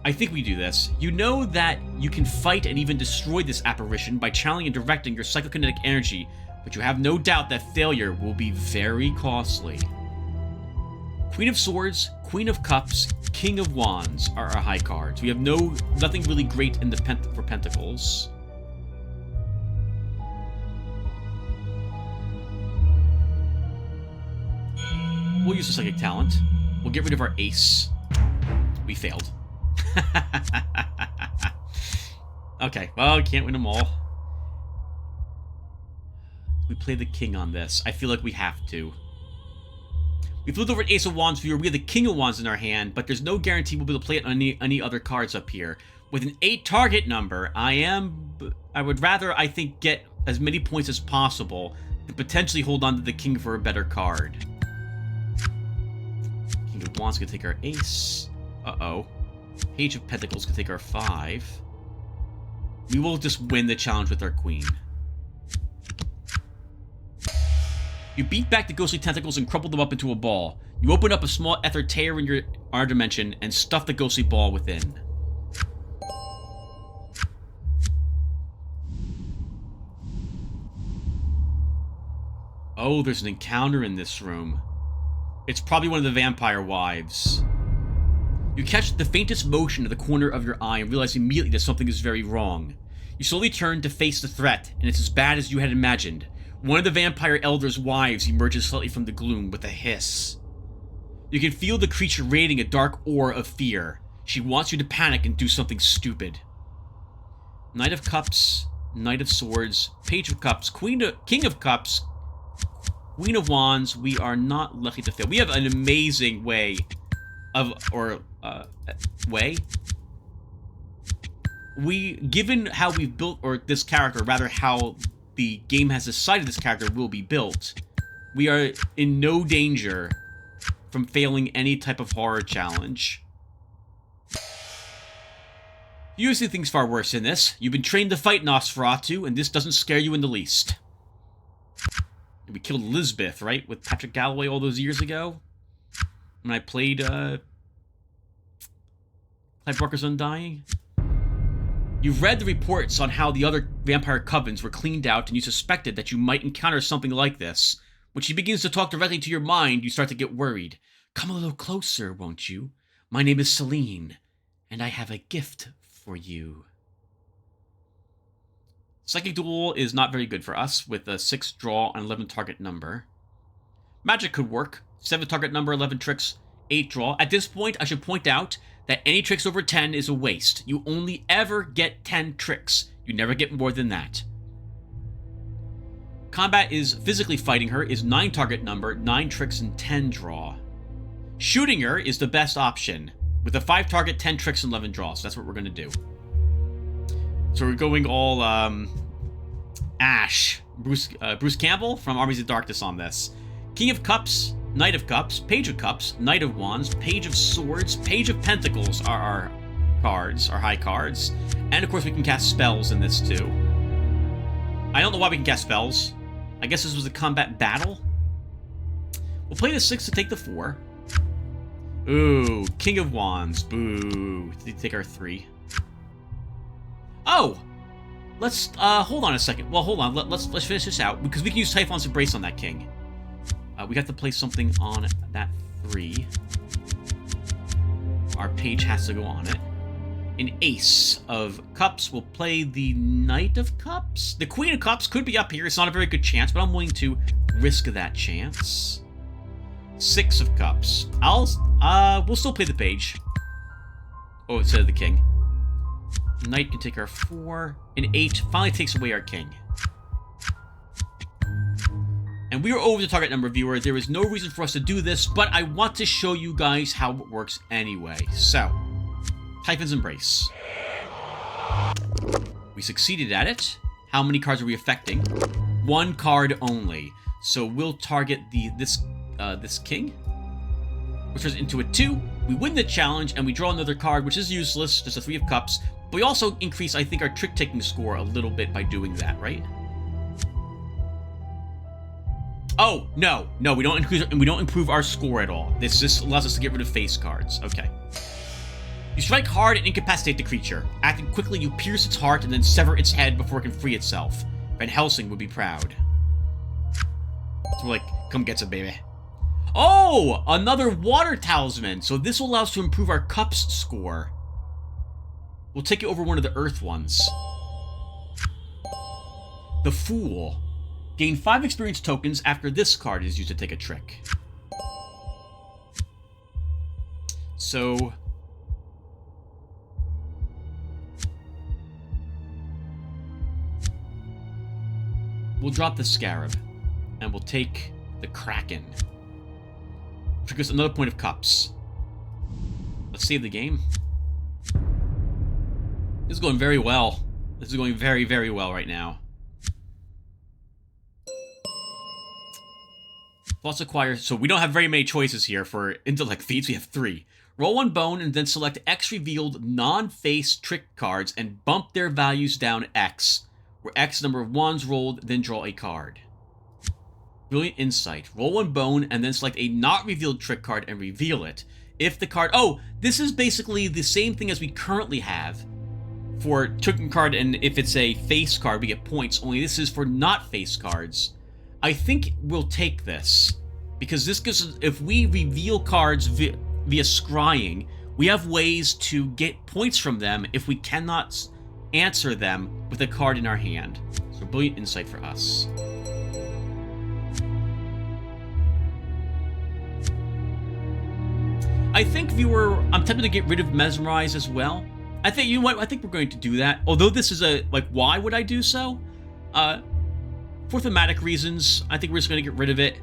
I think we do this. You know that you can fight and even destroy this apparition by channeling and directing your psychokinetic energy, but you have no doubt that failure will be very costly. Queen of Swords, Queen of Cups, King of Wands are our high cards. We have nothing really great in the for Pentacles. We'll use the Psychic Talent. We'll get rid of our Ace. We failed. Okay, well, we can't win them all. We play the King on this. I feel like we have to. We flipped over an Ace of Wands viewer. We have the King of Wands in our hand, but there's no guarantee we'll be able to play it on any other cards up here. With an 8 target number, I would rather, I think, get as many points as possible and potentially hold on to the King for a better card. King of Wands can take our Ace. Uh-oh. Page of Pentacles can take our 5. We will just win the challenge with our Queen. You beat back the ghostly tentacles and crumple them up into a ball. You open up a small ether tear in our dimension and stuff the ghostly ball within. Oh, there's an encounter in this room. It's probably one of the vampire wives. You catch the faintest motion of the corner of your eye and realize immediately that something is very wrong. You slowly turn to face the threat, and it's as bad as you had imagined. One of the vampire elder's wives emerges slightly from the gloom with a hiss. You can feel the creature radiating a dark aura of fear. She wants you to panic and do something stupid. Knight of Cups, Knight of Swords, Page of Cups, King of Cups, Queen of Wands. We are not lucky to fail. We have an amazing way of, given how we've built, or this character, rather how the game has decided this character will be built, we are in no danger from failing any type of horror challenge. You see things far worse in this. You've been trained to fight Nosferatu, and this doesn't scare you in the least. We killed Elizabeth, right? With Patrick Galloway all those years ago? When I played, Clive Barker's Undying? You've read the reports on how the other vampire covens were cleaned out, and you suspected that you might encounter something like this. When she begins to talk directly to your mind, you start to get worried. Come a little closer, won't you? My name is Celine, and I have a gift for you. Psychic Duel is not very good for us, with a 6 draw and 11 target number. Magic could work. 7 target number, 11 tricks, 8 draw. At this point, I should point out that any tricks over 10 is a waste. You only ever get 10 tricks. You never get more than that. Combat is physically fighting her is 9 target number, 9 tricks, and 10 draw. Shooting her is the best option, with a 5 target, 10 tricks, and 11 draws. So that's what we're going to do. So we're going all Ash, Bruce Campbell from Armies of Darkness on this. King of Cups, Knight of Cups, Page of Cups, Knight of Wands, Page of Swords, Page of Pentacles are our cards, our high cards. And of course we can cast spells in this too. I don't know why we can cast spells. I guess this was a combat battle. We'll play the 6 to take the 4. Ooh, King of Wands, boo. Did he take our 3? Oh! Let's, hold on a second. Well, hold on, let's finish this out, because we can use Typhon's Embrace on that King. We have to play something on that 3. Our page has to go on it. An Ace of Cups will play the Knight of Cups. The Queen of Cups could be up here. It's not a very good chance, but I'm willing to risk that chance. 6 of Cups. We'll still play the page. Oh, instead of the King. Knight can take our 4. An 8 finally takes away our King. And we are over the target number, viewer. There is no reason for us to do this, but I want to show you guys how it works anyway. So, Typhon's Embrace. We succeeded at it. How many cards are we affecting? 1 card only. So we'll target this king, which turns into a 2. We win the challenge, and we draw another card, which is useless, just a 3 of cups. But we also increase, I think, our trick-taking score a little bit by doing that, right? Oh, no, we don't improve our score at all. This allows us to get rid of face cards. Okay. You strike hard and incapacitate the creature. Acting quickly, you pierce its heart and then sever its head before it can free itself. Van Helsing would be proud. So we're like, come get some, baby. Oh, another water talisman. So this will allow us to improve our cups score. We'll take it over one of the earth ones. The Fool. Gain 5 experience tokens after this card is used to take a trick. So... we'll drop the Scarab, and we'll take the Kraken. Which gives us another point of cups. Let's save the game. This is going very well. This is going very, very well right now. Plus acquire, so we don't have very many choices here for intellect feats. We have 3. Roll 1 bone and then select X revealed non-face trick cards and bump their values down X, where X number of 1s rolled, then draw a card. Brilliant Insight. Roll 1 bone and then select a not revealed trick card and reveal it. If the card... oh, this is basically the same thing as we currently have for trick card, and if it's a face card, we get points. Only this is for not face cards. I think we'll take this, because this gives us, if we reveal cards via scrying, we have ways to get points from them if we cannot answer them with a card in our hand. So Brilliant Insight for us. I think, viewer, I'm tempted to get rid of Mesmerize as well. I think, you know what, I think we're going to do that. Although this is a, like, why would I do so? For thematic reasons, I think we're just going to get rid of it.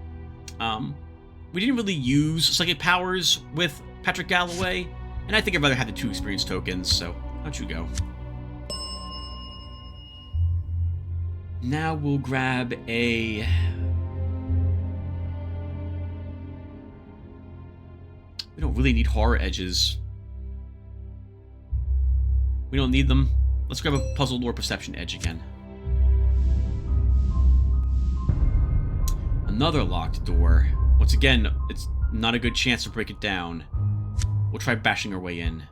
We didn't really use psychic powers with Patrick Galloway, and I think I'd rather have the 2 experience tokens, so how'd you go? Now we'll grab a... we don't really need horror edges. We don't need them. Let's grab a puzzle lore perception edge again. Another locked door. Once again, it's not a good chance to break it down. We'll try bashing our way in.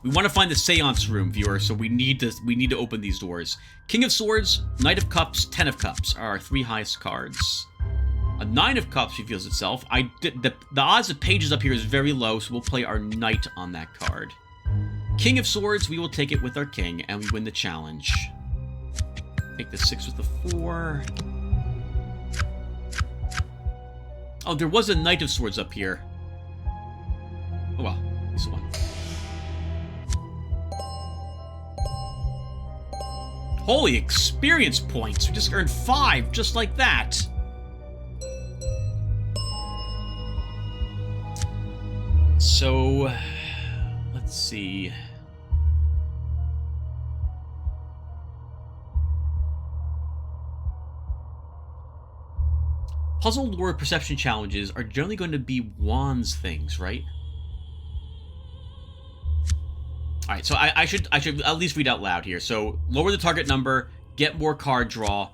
We want to find the seance room, viewer, so we need to open these doors. King of Swords, Knight of Cups, 10 of Cups are our 3 highest cards. A 9 of Cups reveals itself. The odds of pages up here is very low, so we'll play our Knight on that card. King of Swords, we will take it with our King, and we win the challenge. Take the 6 with the 4. Oh, there was a Knight of Swords up here. Oh well, this one. Holy experience points! We just earned 5, just like that! So, let's see. Puzzle lore perception challenges are generally going to be wands things, right? Alright, so I should at least read out loud here. So, lower the target number, get more card draw,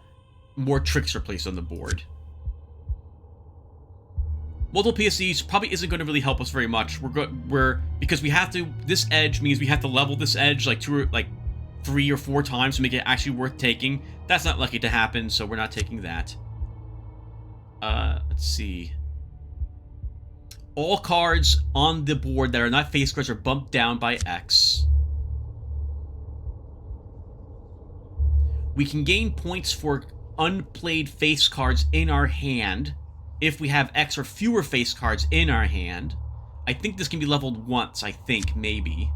more tricks are placed on the board. Multiple PSCs probably isn't going to really help us very much. Because we have to, this edge means we have to level this edge like 3 or 4 times to make it actually worth taking. That's not likely to happen, so we're not taking that. Let's see. All cards on the board that are not face cards are bumped down by X. We can gain points for unplayed face cards in our hand if we have X or fewer face cards in our hand. I think this can be leveled once, I think, maybe.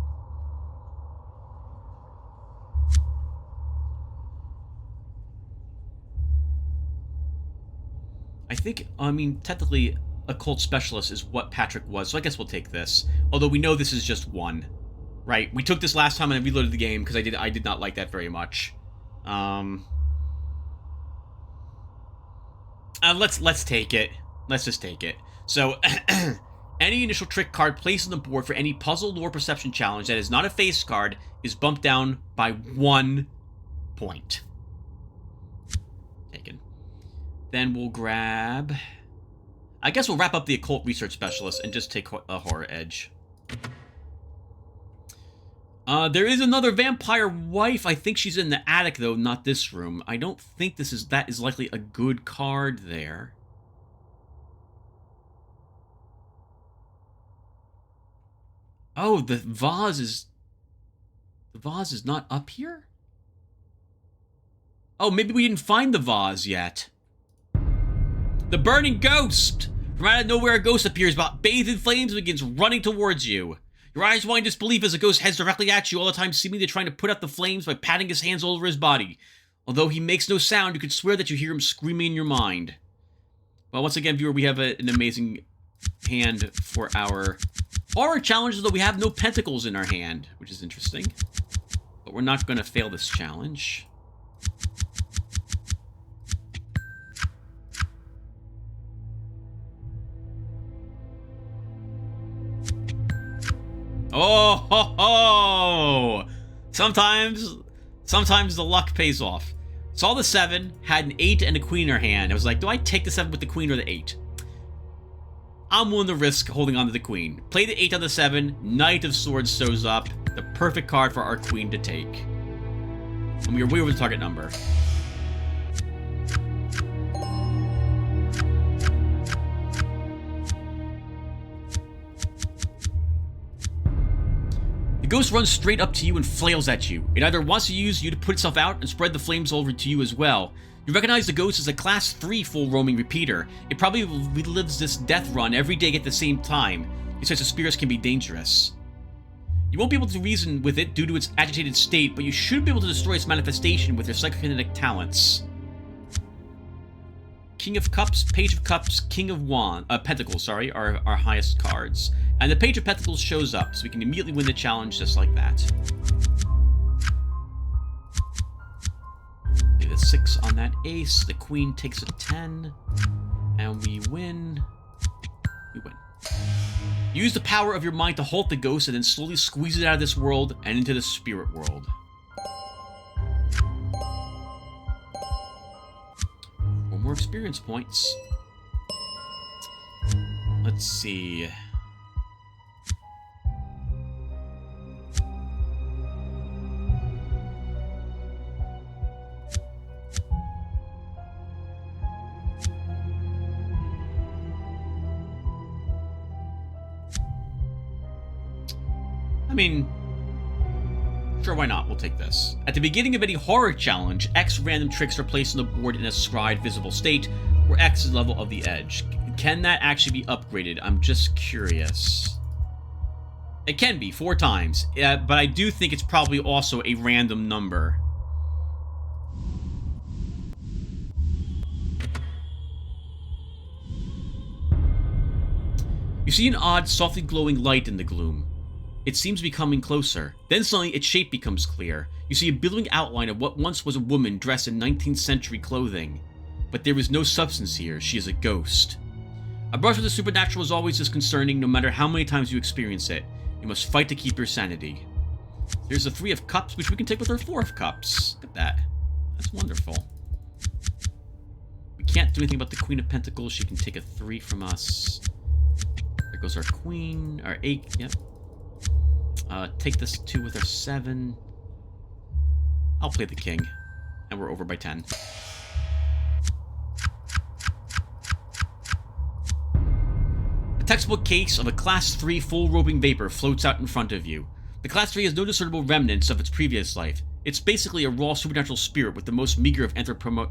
I think, I mean, technically, Occult Specialist is what Patrick was, so I guess we'll take this. Although we know this is just one, right? We took this last time and I reloaded the game because I did not like that very much. Let's take it. Let's just take it. So, any initial trick card placed on the board for any puzzle, lore, perception challenge that is not a face card is bumped down by 1 point. Taken. Then we'll grab... I guess we'll wrap up the Occult Research Specialist and just take a Horror Edge. There is another Vampire Wife. I think she's in the attic, though, not this room. I don't think that is likely a good card there. Oh, the vase is not up here? Oh, maybe we didn't find the vase yet. The burning ghost! From out of nowhere, a ghost appears, about bathed in flames, and begins running towards you. Your eyes wide in disbelief as the ghost heads directly at you, all the time seemingly trying to put out the flames by patting his hands all over his body. Although he makes no sound, you could swear that you hear him screaming in your mind. Well, once again, viewer, we have an amazing hand for our horror challenges, though we have no pentacles in our hand, which is interesting. But we're not going to fail this challenge. Oh ho ho! Sometimes the luck pays off. Saw the 7, had an 8 and a queen in her hand. I was like, do I take the 7 with the queen or the 8? I'm willing to risk holding on to the queen. Play the 8 on the 7, Knight of Swords shows up. The perfect card for our queen to take. And we are way over the target number. The ghost runs straight up to you and flails at you. It either wants to use you to put itself out and spread the flames over to you as well. You recognize the ghost as a Class 3 full roaming repeater. It probably relives this death run every day at the same time. These types of spirits can be dangerous. You won't be able to reason with it due to its agitated state, but you should be able to destroy its manifestation with your psychokinetic talents. King of Cups, Page of Cups, King of Pentacles, sorry, are our highest cards. And the Page of Pentacles shows up, so we can immediately win the challenge just like that. Get a 6 on that ace, the queen takes a 10, and we win. We win. Use the power of your mind to halt the ghost and then slowly squeeze it out of this world and into the spirit world. 4 more experience points. Let's see. I mean, sure, why not? We'll take this. At the beginning of any horror challenge, X random tricks are placed on the board in a scried visible state, where X is the level of the edge. Can that actually be upgraded? I'm just curious. It can be, 4 times, but I do think it's probably also a random number. You see an odd, softly glowing light in the gloom. It seems to be coming closer. Then suddenly its shape becomes clear. You see a billowing outline of what once was a woman dressed in 19th century clothing. But there is no substance here. She is a ghost. A brush with the supernatural is always disconcerting, no matter how many times you experience it. You must fight to keep your sanity. There's the 3 of Cups, which we can take with our 4 of Cups. Look at that. That's wonderful. We can't do anything about the Queen of Pentacles. She can take a 3 from us. There goes our Queen. Our 8. Yep. Take this 2 with our 7. I'll play the king. And we're over by 10. A textbook case of a Class 3 full roving vapor floats out in front of you. The Class 3 has no discernible remnants of its previous life. It's basically a raw supernatural spirit with the most meager of anthropic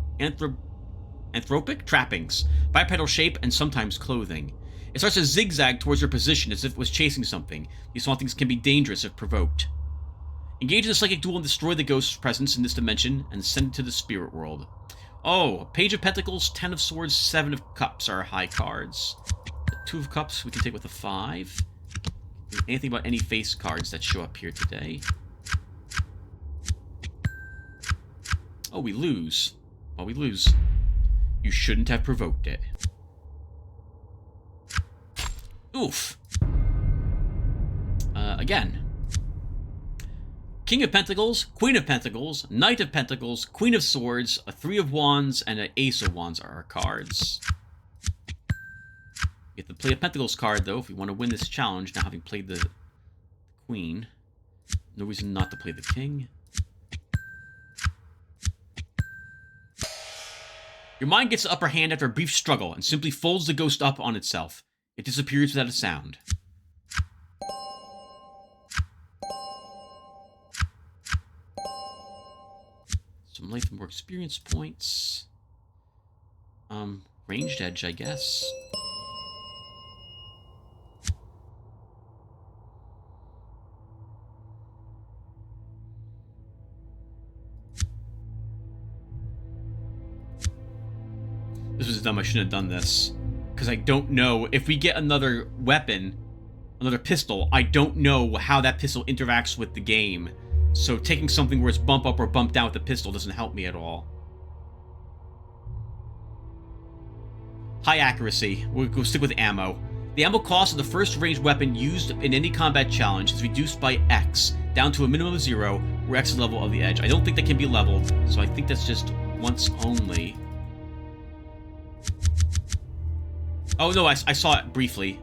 trappings, bipedal shape, and sometimes clothing. It starts to zigzag towards your position as if it was chasing something. These small things can be dangerous if provoked. Engage in a psychic duel and destroy the ghost's presence in this dimension and send it to the spirit world. Oh, Page of Pentacles, 10 of Swords, 7 of Cups are high cards. The 2 of Cups we can take with a 5. Anything about any face cards that show up here today. Oh, we lose. Oh, we lose. You shouldn't have provoked it. Oof. Again. King of Pentacles, Queen of Pentacles, Knight of Pentacles, Queen of Swords, a 3 of Wands, and an Ace of Wands are our cards. You have to play a Pentacles card, though, if we want to win this challenge, now having played the Queen. No reason not to play the King. Your mind gets the upper hand after a brief struggle and simply folds the ghost up on itself. It disappears without a sound. Some life and more experience points. Ranged edge, I guess. This was dumb, I shouldn't have done this. Because I don't know, if we get another weapon, another pistol, I don't know how that pistol interacts with the game. So taking something where it's bump up or bump down with the pistol doesn't help me at all. High accuracy. We'll stick with ammo. The ammo cost of the first ranged weapon used in any combat challenge is reduced by X, down to a minimum of 0, where X is the level of the edge. I don't think that can be leveled, so I think that's just once only. Oh, no, I saw it briefly.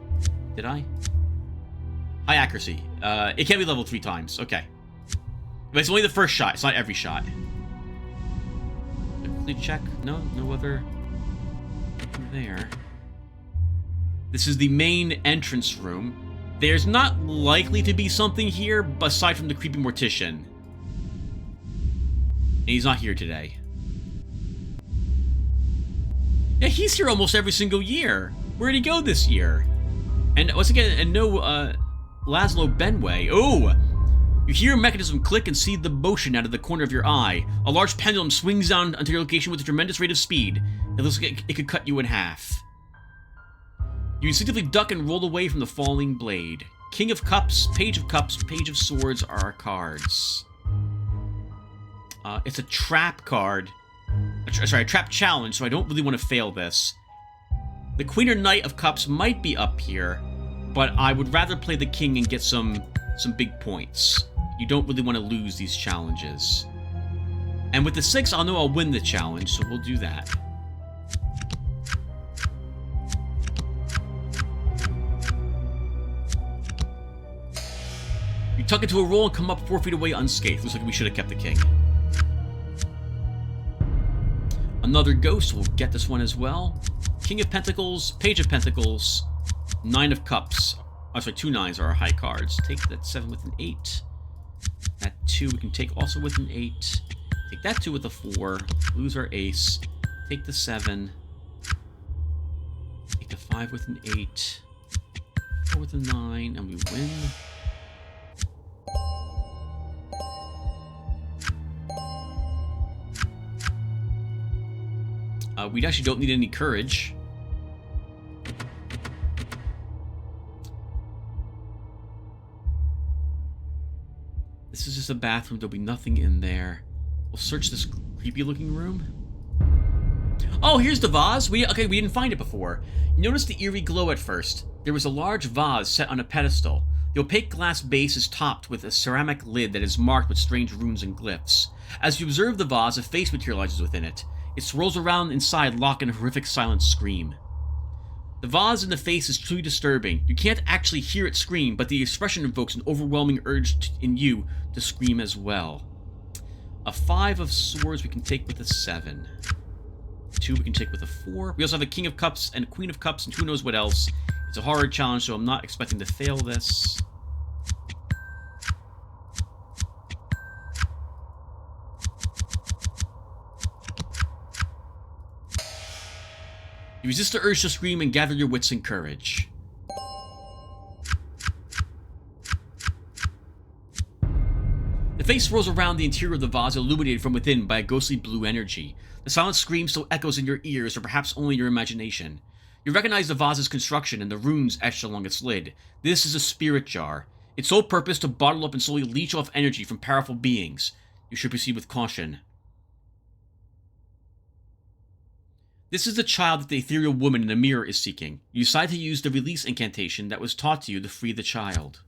Did I? High accuracy. It can be leveled 3 times. Okay. But it's only the first shot. It's not every shot. Quickly check. No other... Nothing there. This is the main entrance room. There's not likely to be something here, aside from the creepy mortician. And he's not here today. Yeah, he's here almost every single year. Where'd he go this year? And once again, and no, Laszlo Benway. Oh! You hear a mechanism click and see the motion out of the corner of your eye. A large pendulum swings down onto your location with a tremendous rate of speed. It looks like it could cut you in half. You instinctively duck and roll away from the falling blade. King of Cups, Page of Swords are our cards. It's a trap card. Sorry, a trap challenge, so I don't really want to fail this. The Queen or Knight of Cups might be up here, but I would rather play the King and get some big points. You don't really want to lose these challenges. And with the 6, I'll know I'll win the challenge, so we'll do that. You tuck into a roll and come up 4 feet away unscathed. Looks like we should have kept the King. Another ghost, we'll get this one as well. King of Pentacles, Page of Pentacles, 9 of Cups. Oh, sorry, 2 9s are our high cards. Take that 7 with an 8. That 2 we can take also with an 8. Take that 2 with a 4. Lose our ace. Take the 7. Take the 5 with an 8. 4 with a 9, and we win. We actually don't need any courage. This is just a bathroom. There'll be nothing in there. We'll search this creepy-looking room. Oh, here's the vase. We didn't find it before. You notice the eerie glow at first. There was a large vase set on a pedestal. The opaque glass base is topped with a ceramic lid that is marked with strange runes and glyphs. As you observe the vase, a face materializes within it. It swirls around inside, locked in a horrific silent scream. The vase in the face is truly disturbing. You can't actually hear it scream, but the expression invokes an overwhelming urge in you to scream as well. A 5 of Swords we can take with a 7. 2 we can take with a 4. We also have a King of Cups and a Queen of Cups and who knows what else. It's a horror challenge, so I'm not expecting to fail this. You resist the urge to scream and gather your wits and courage. The face swirls around the interior of the vase, illuminated from within by a ghostly blue energy. The silent scream still echoes in your ears, or perhaps only your imagination. You recognize the vase's construction and the runes etched along its lid. This is a spirit jar. Its sole purpose to bottle up and slowly leech off energy from powerful beings. You should proceed with caution. This is the child that the ethereal woman in the mirror is seeking. You decide to use the release incantation that was taught to you to free the child.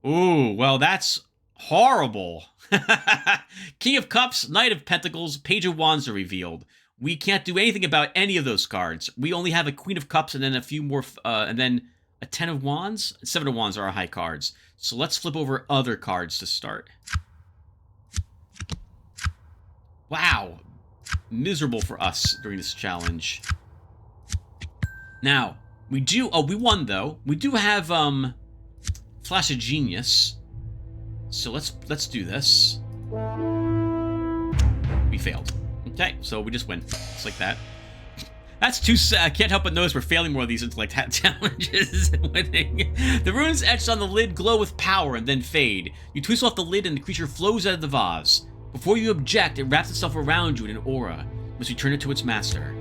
Ooh, well that's horrible. King of Cups, Knight of Pentacles, Page of Wands are revealed. We can't do anything about any of those cards. We only have a Queen of Cups and then a few more, and then a 10 of Wands. 7 of Wands are our high cards. So let's flip over other cards to start. Wow. Miserable for us during this challenge. Now, we won though. We do have, Flash of Genius. So let's do this. We failed. Okay, so we just win. Just like that. That's too sad. I can't help but notice we're failing more of these intellect hat challenges and winning. The runes etched on the lid glow with power and then fade. You twist off the lid and the creature flows out of the vase. Before you object, it wraps itself around you in an aura. You must return it to its master.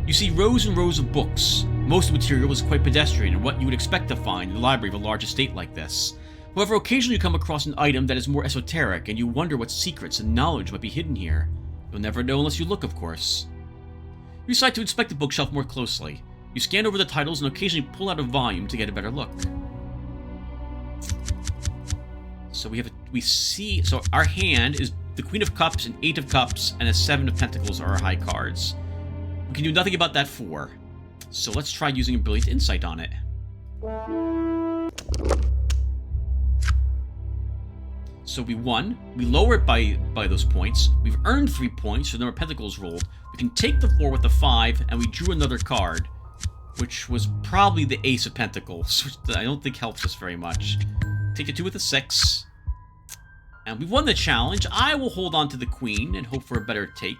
You see rows and rows of books. Most of the material is quite pedestrian and what you would expect to find in the library of a large estate like this. However, occasionally you come across an item that is more esoteric and you wonder what secrets and knowledge might be hidden here. You'll never know unless you look, of course. You decide to inspect the bookshelf more closely. You scan over the titles and occasionally pull out a volume to get a better look. So so our hand is the Queen of Cups, an 8 of Cups, and a 7 of Pentacles are our high cards. We can do nothing about that 4. So let's try using a Brilliant Insight on it. So we won. We lower it by those points. We've earned 3 points for the number of Pentacles rolled. We can take the 4 with the 5, and we drew another card, which was probably the Ace of Pentacles, which I don't think helps us very much. Take a 2 with a 6. And we won the challenge. I will hold on to the Queen and hope for a better take.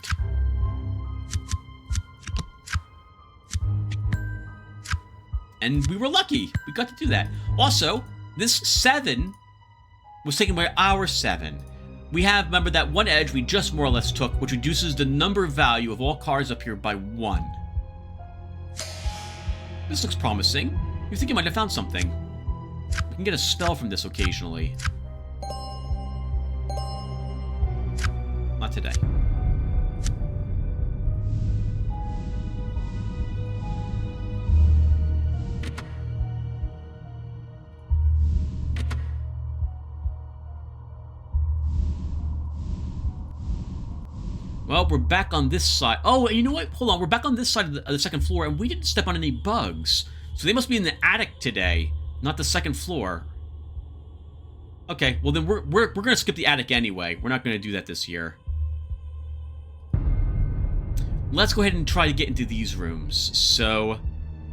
And we were lucky. We got to do that. Also, this 7 was taken by our 7. We have, remember, that one edge we just more or less took, which reduces the number value of all cards up here by 1. This looks promising. You think you might have found something. We can get a spell from this occasionally. Not today. Well, we're back on this side. Oh, and you know what? Hold on. We're back on this side of the second floor, and we didn't step on any bugs. So they must be in the attic today, not the second floor. Okay, well then we're going to skip the attic anyway. We're not going to do that this year. Let's go ahead and try to get into these rooms. So,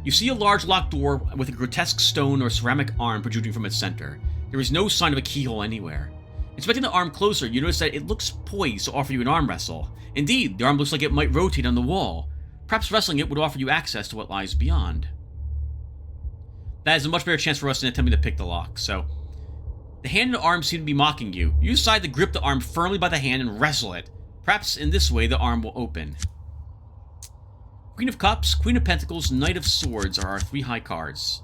you see a large locked door with a grotesque stone or ceramic arm protruding from its center. There is no sign of a keyhole anywhere. Inspecting the arm closer, you notice that it looks poised to offer you an arm wrestle. Indeed, the arm looks like it might rotate on the wall. Perhaps wrestling it would offer you access to what lies beyond. That is a much better chance for us than attempting to pick the lock, so... The hand and arm seem to be mocking you. You decide to grip the arm firmly by the hand and wrestle it. Perhaps in this way the arm will open. Queen of Cups, Queen of Pentacles, Knight of Swords are our 3 high cards.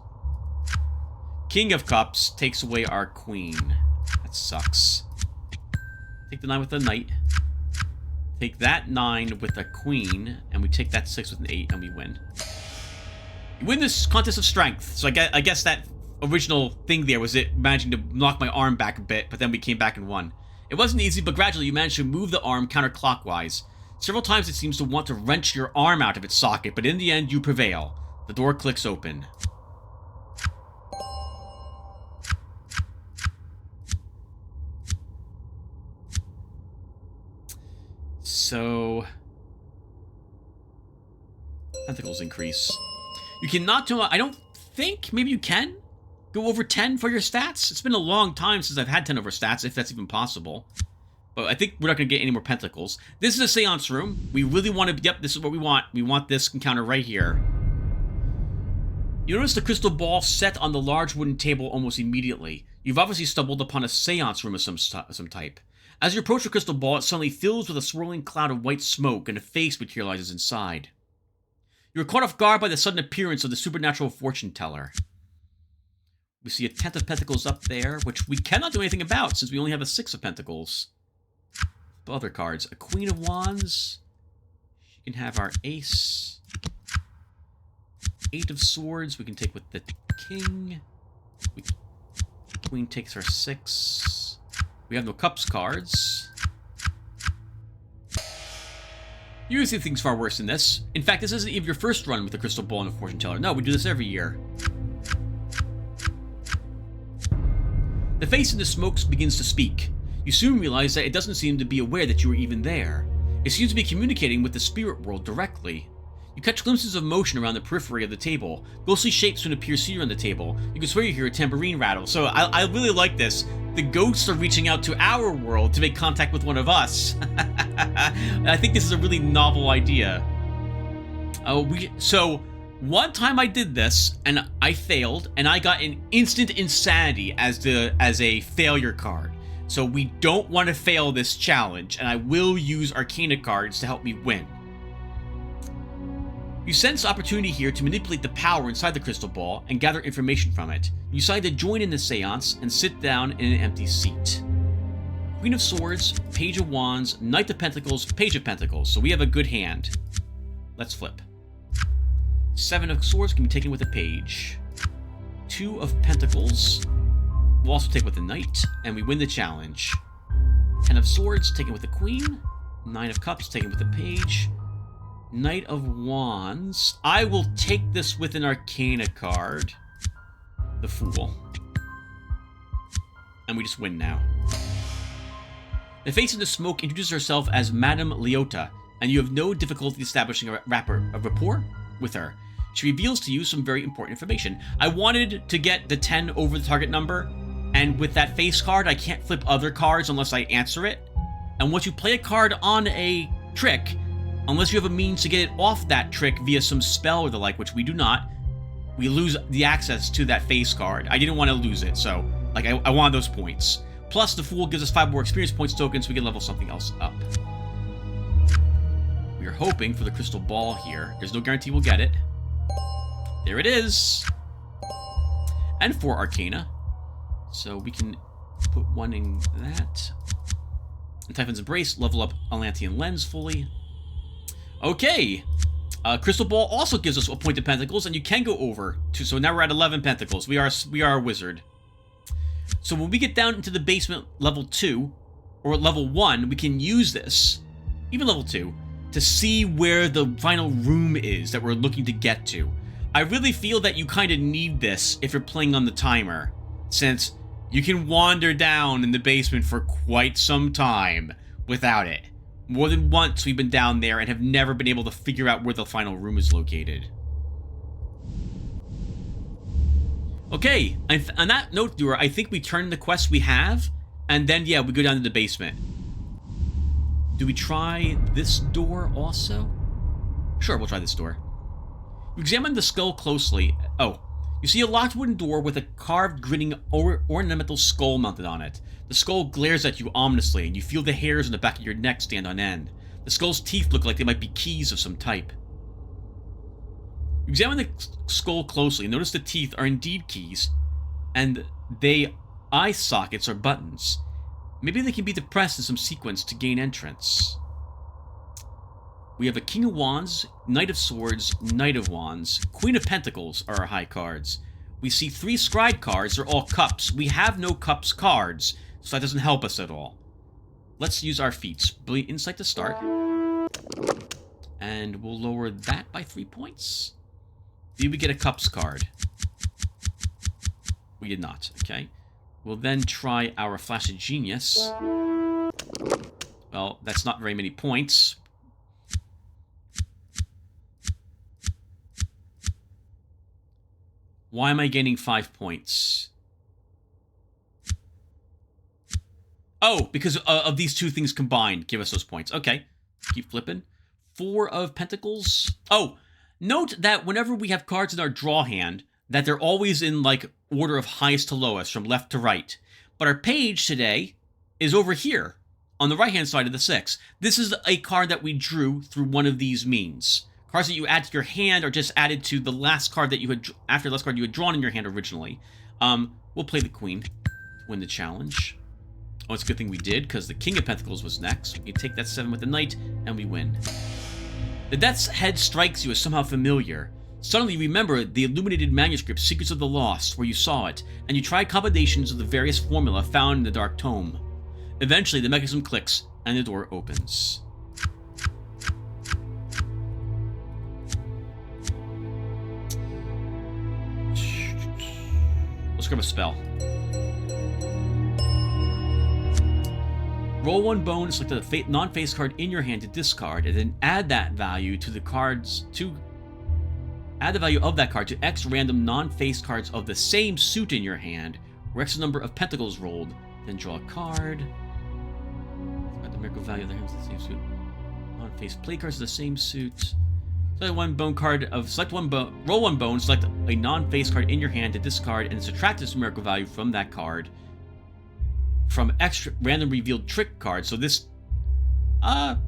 King of Cups takes away our Queen. That sucks. Take the 9 with the Knight. Take that 9 with a Queen, and we take that 6 with an 8, and we win. You win this contest of strength. So I guess that original thing there was it managing to knock my arm back a bit, but then we came back and won. It wasn't easy, but gradually you managed to move the arm counterclockwise. Several times it seems to want to wrench your arm out of its socket, but in the end you prevail. The door clicks open. So... Pentacles increase. You cannot do... I don't think... Maybe you can go over 10 for your stats? It's been a long time since I've had 10 over stats, if that's even possible. But I think we're not going to get any more Pentacles. This is a seance room. We really want to... Yep, this is what we want. We want this encounter right here. You notice the crystal ball set on the large wooden table almost immediately. You've obviously stumbled upon a seance room of some type. As you approach the crystal ball, it suddenly fills with a swirling cloud of white smoke, and a face materializes inside. You are caught off guard by the sudden appearance of the supernatural fortune teller. We see a 10 of pentacles up there, which we cannot do anything about since we only have a 6 of pentacles. Other cards. A Queen of Wands. She can have our ace. 8 of Swords we can take with the King. Queen takes our 6. We have no Cups cards. You usually see things far worse than this. In fact, this isn't even your first run with the crystal ball and the fortune teller. No, we do this every year. The face in the smoke begins to speak. You soon realize that it doesn't seem to be aware that you are even there. It seems to be communicating with the spirit world directly. You catch glimpses of motion around the periphery of the table. Ghostly shapes soon appear here on the table. You can swear you hear a tambourine rattle. So I really like this. The ghosts are reaching out to our world to make contact with one of us. I think this is a really novel idea. So one time I did this and I failed, and I got an instant insanity as a failure card. So we don't want to fail this challenge, and I will use Arcana cards to help me win. You sense opportunity here to manipulate the power inside the crystal ball and gather information from it. You decide to join in the seance and sit down in an empty seat. Queen of Swords, Page of Wands, Knight of Pentacles, Page of Pentacles. So we have a good hand. Let's flip. 7 of Swords can be taken with a Page. 2 of Pentacles. We'll also take with the Knight, and we win the challenge. 10 of Swords taken with the Queen. 9 of Cups taken with the Page. Knight of Wands. I will take this with an Arcana card. The Fool. And we just win now. The face in the smoke introduces herself as Madame Leota, and you have no difficulty establishing a rapport with her. She reveals to you some very important information. I wanted to get the 10 over the target number, and with that face card, I can't flip other cards unless I answer it. And once you play a card on a trick, unless you have a means to get it off that trick via some spell or the like, which we do not, we lose the access to that face card. I didn't want to lose it, so like I wanted those points. Plus, the Fool gives us 5 more experience points tokens, so we can level something else up. We are hoping for the crystal ball here. There's no guarantee we'll get it. There it is! And 4 Arcana. So we can put 1 in that. And Typhon's Embrace, level up Atlantean Lens fully. Okay! Crystal Ball also gives us a point of Pentacles, and you can go over to, so now we're at 11 Pentacles. We are a wizard. So when we get down into the basement level 2, or level 1, we can use this, even level 2, to see where the final room is that we're looking to get to. I really feel that you kind of need this if you're playing on the timer, since you can wander down in the basement for quite some time without it. More than once we've been down there and have never been able to figure out where the final room is located. Okay, and on that note, Dura, I think we turn the quest we have, and then, yeah, we go down to the basement. Do we try this door also? Sure, we'll try this door. You examine the skull closely. Oh, you see a locked wooden door with a carved, grinning, ornamental skull mounted on it. The skull glares at you ominously, and you feel the hairs on the back of your neck stand on end. The skull's teeth look like they might be keys of some type. You examine the skull closely and notice the teeth are indeed keys, and eye sockets are buttons. Maybe they can be depressed in some sequence to gain entrance. We have a King of Wands, Knight of Swords, Knight of Wands, Queen of Pentacles are our high cards. We see 3 Scribe cards, they're all cups. We have no cups cards, so that doesn't help us at all. Let's use our feats. Brilliant Insight to start. And we'll lower that by 3 points. Did we get a cups card? We did not, okay. We'll then try our Flash of Genius. Well, that's not very many points. Why am I gaining 5 points? Oh, because of these 2 things combined give us those points. Okay, keep flipping. 4 of Pentacles. Oh, note that whenever we have cards in our draw hand, that they're always in, like, order of highest to lowest, from left to right. But our page today is over here, on the right-hand side of the 6. This is a card that we drew through one of these means. Cards that you add to your hand are just added to the last card that you had, after the last card you had drawn in your hand originally. We'll play the Queen to win the challenge. Oh, it's a good thing we did, because the King of Pentacles was next. You take that 7 with the Knight, and we win. The Death's Head strikes you as somehow familiar. Suddenly you remember the illuminated manuscript, Secrets of the Lost, where you saw it, and you try combinations of the various formula found in the Dark Tome. Eventually, the mechanism clicks, and the door opens. Let's grab a spell. Roll 1 bone and select a non-face card in your hand to discard, and then add that value to the cards add the value of that card to X random non-face cards of the same suit in your hand, where X is the number of pentacles rolled. Then draw a card. Got the miracle value of the hands of the same suit. Non-face play cards of the same suit. Select one bone card of roll 1 bone, select a non-face card in your hand to discard, and subtract this numerical value from that card from X random revealed trick cards. So this,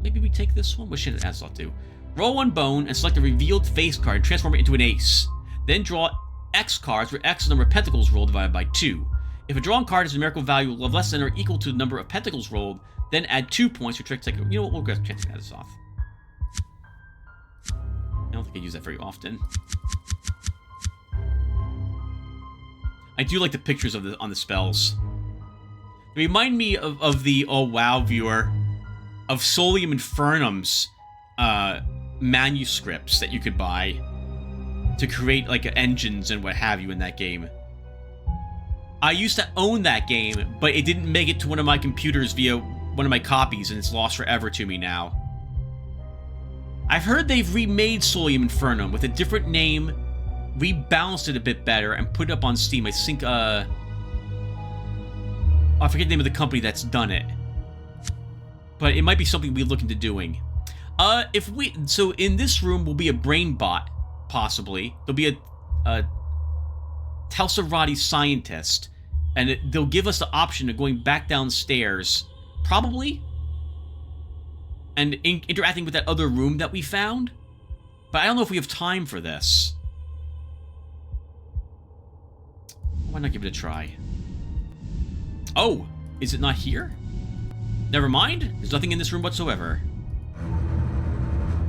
maybe we take this one. What should it add slot to? Roll 1 bone and select a revealed face card and transform it into an ace. Then draw X cards, where X is the number of pentacles rolled divided by 2. If a drawn card has a numerical value of less than or equal to the number of pentacles rolled, then add 2 points for trick take. You know what? We'll go ahead and add this off. I don't think I use that very often. I do like the pictures of on the spells. They remind me of the oh wow viewer of Solium Infernum's manuscripts that you could buy to create like engines and what have you in that game. I used to own that game, but it didn't make it to one of my computers via one of my copies, and it's lost forever to me now. I've heard they've remade Solium Infernum with a different name, rebalanced it a bit better, and put it up on Steam. I think, I forget the name of the company that's done it. But it might be something we look into doing. So in this room will be a brain bot, possibly. There'll be a Telsarati scientist, and they'll give us the option of going back downstairs, probably, and interacting with that other room that we found. But I don't know if we have time for this. Why not give it a try? Oh, is it not here? Never mind. There's nothing in this room whatsoever.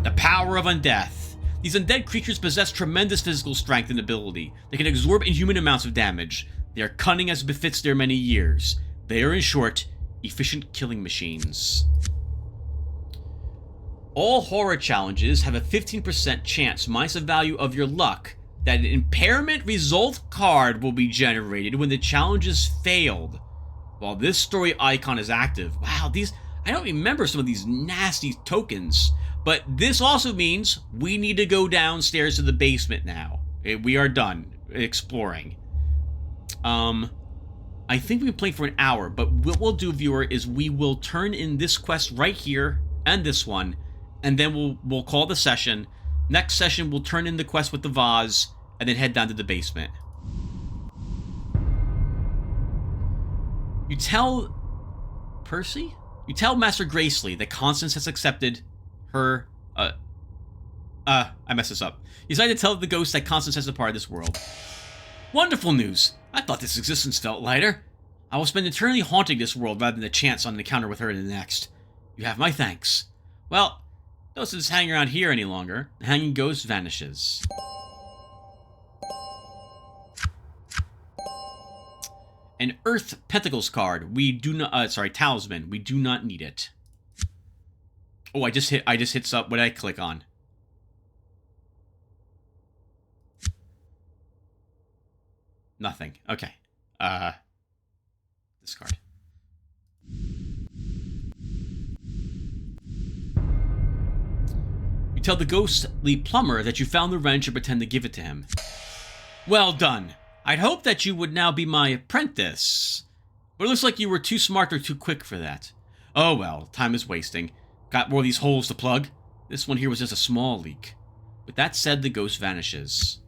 The power of undeath. These undead creatures possess tremendous physical strength and ability. They can absorb inhuman amounts of damage. They are cunning as befits their many years. They are, in short, efficient killing machines. All horror challenges have a 15% chance, minus the value of your luck, that an impairment result card will be generated when the challenge is failed, while this story icon is active. Wow, I don't remember some of these nasty tokens. But this also means we need to go downstairs to the basement now. We are done exploring. I think we've been playing for an hour, but what we'll do, viewer, is we will turn in this quest right here and this one, and then we'll call the session. Next session, we'll turn in the quest with the vase, and then head down to the basement. You tell Percy? You tell Master Gracely that Constance has accepted her, I messed this up. You decided to tell the ghost that Constance has a part of this world. Wonderful news! I thought this existence felt lighter. I will spend eternity haunting this world rather than a chance on an encounter with her in the next. You have my thanks. Well, no sense hanging around here any longer. The hanging ghost vanishes. An Earth Pentacles card. We do not, talisman. We do not need it. Oh, I just hit up. What did I click on? Nothing. Okay. Discard. You tell the ghostly plumber that you found the wrench and pretend to give it to him. Well done. I'd hoped that you would now be my apprentice. But it looks like you were too smart or too quick for that. Oh well, time is wasting. Got more of these holes to plug? This one here was just a small leak. With that said, the ghost vanishes.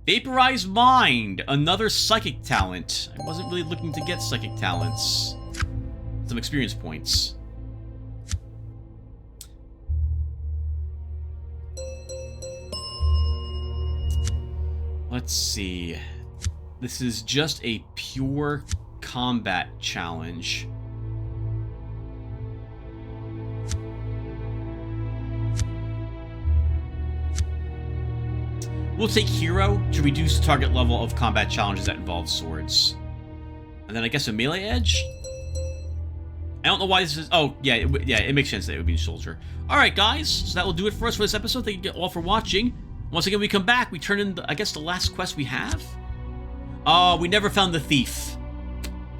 Vaporize Mind, another psychic talent. I wasn't really looking to get psychic talents. Some experience points. Let's see. This is just a pure combat challenge. We'll take Hero to reduce the target level of combat challenges that involve swords. And then I guess a melee edge? I don't know why this is... Oh, yeah, it makes sense that it would be a soldier. Alright, guys, so that will do it for us for this episode. Thank you all for watching. Once again, we come back, we turn in, I guess, the last quest we have? We never found the thief.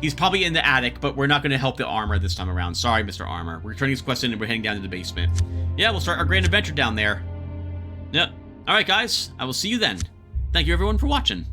He's probably in the attic, but we're not going to help the armor this time around. Sorry, Mr. Armor. We're turning this quest in and we're heading down to the basement. Yeah, we'll start our grand adventure down there. Yep. Alright, guys, I will see you then. Thank you, everyone, for watching.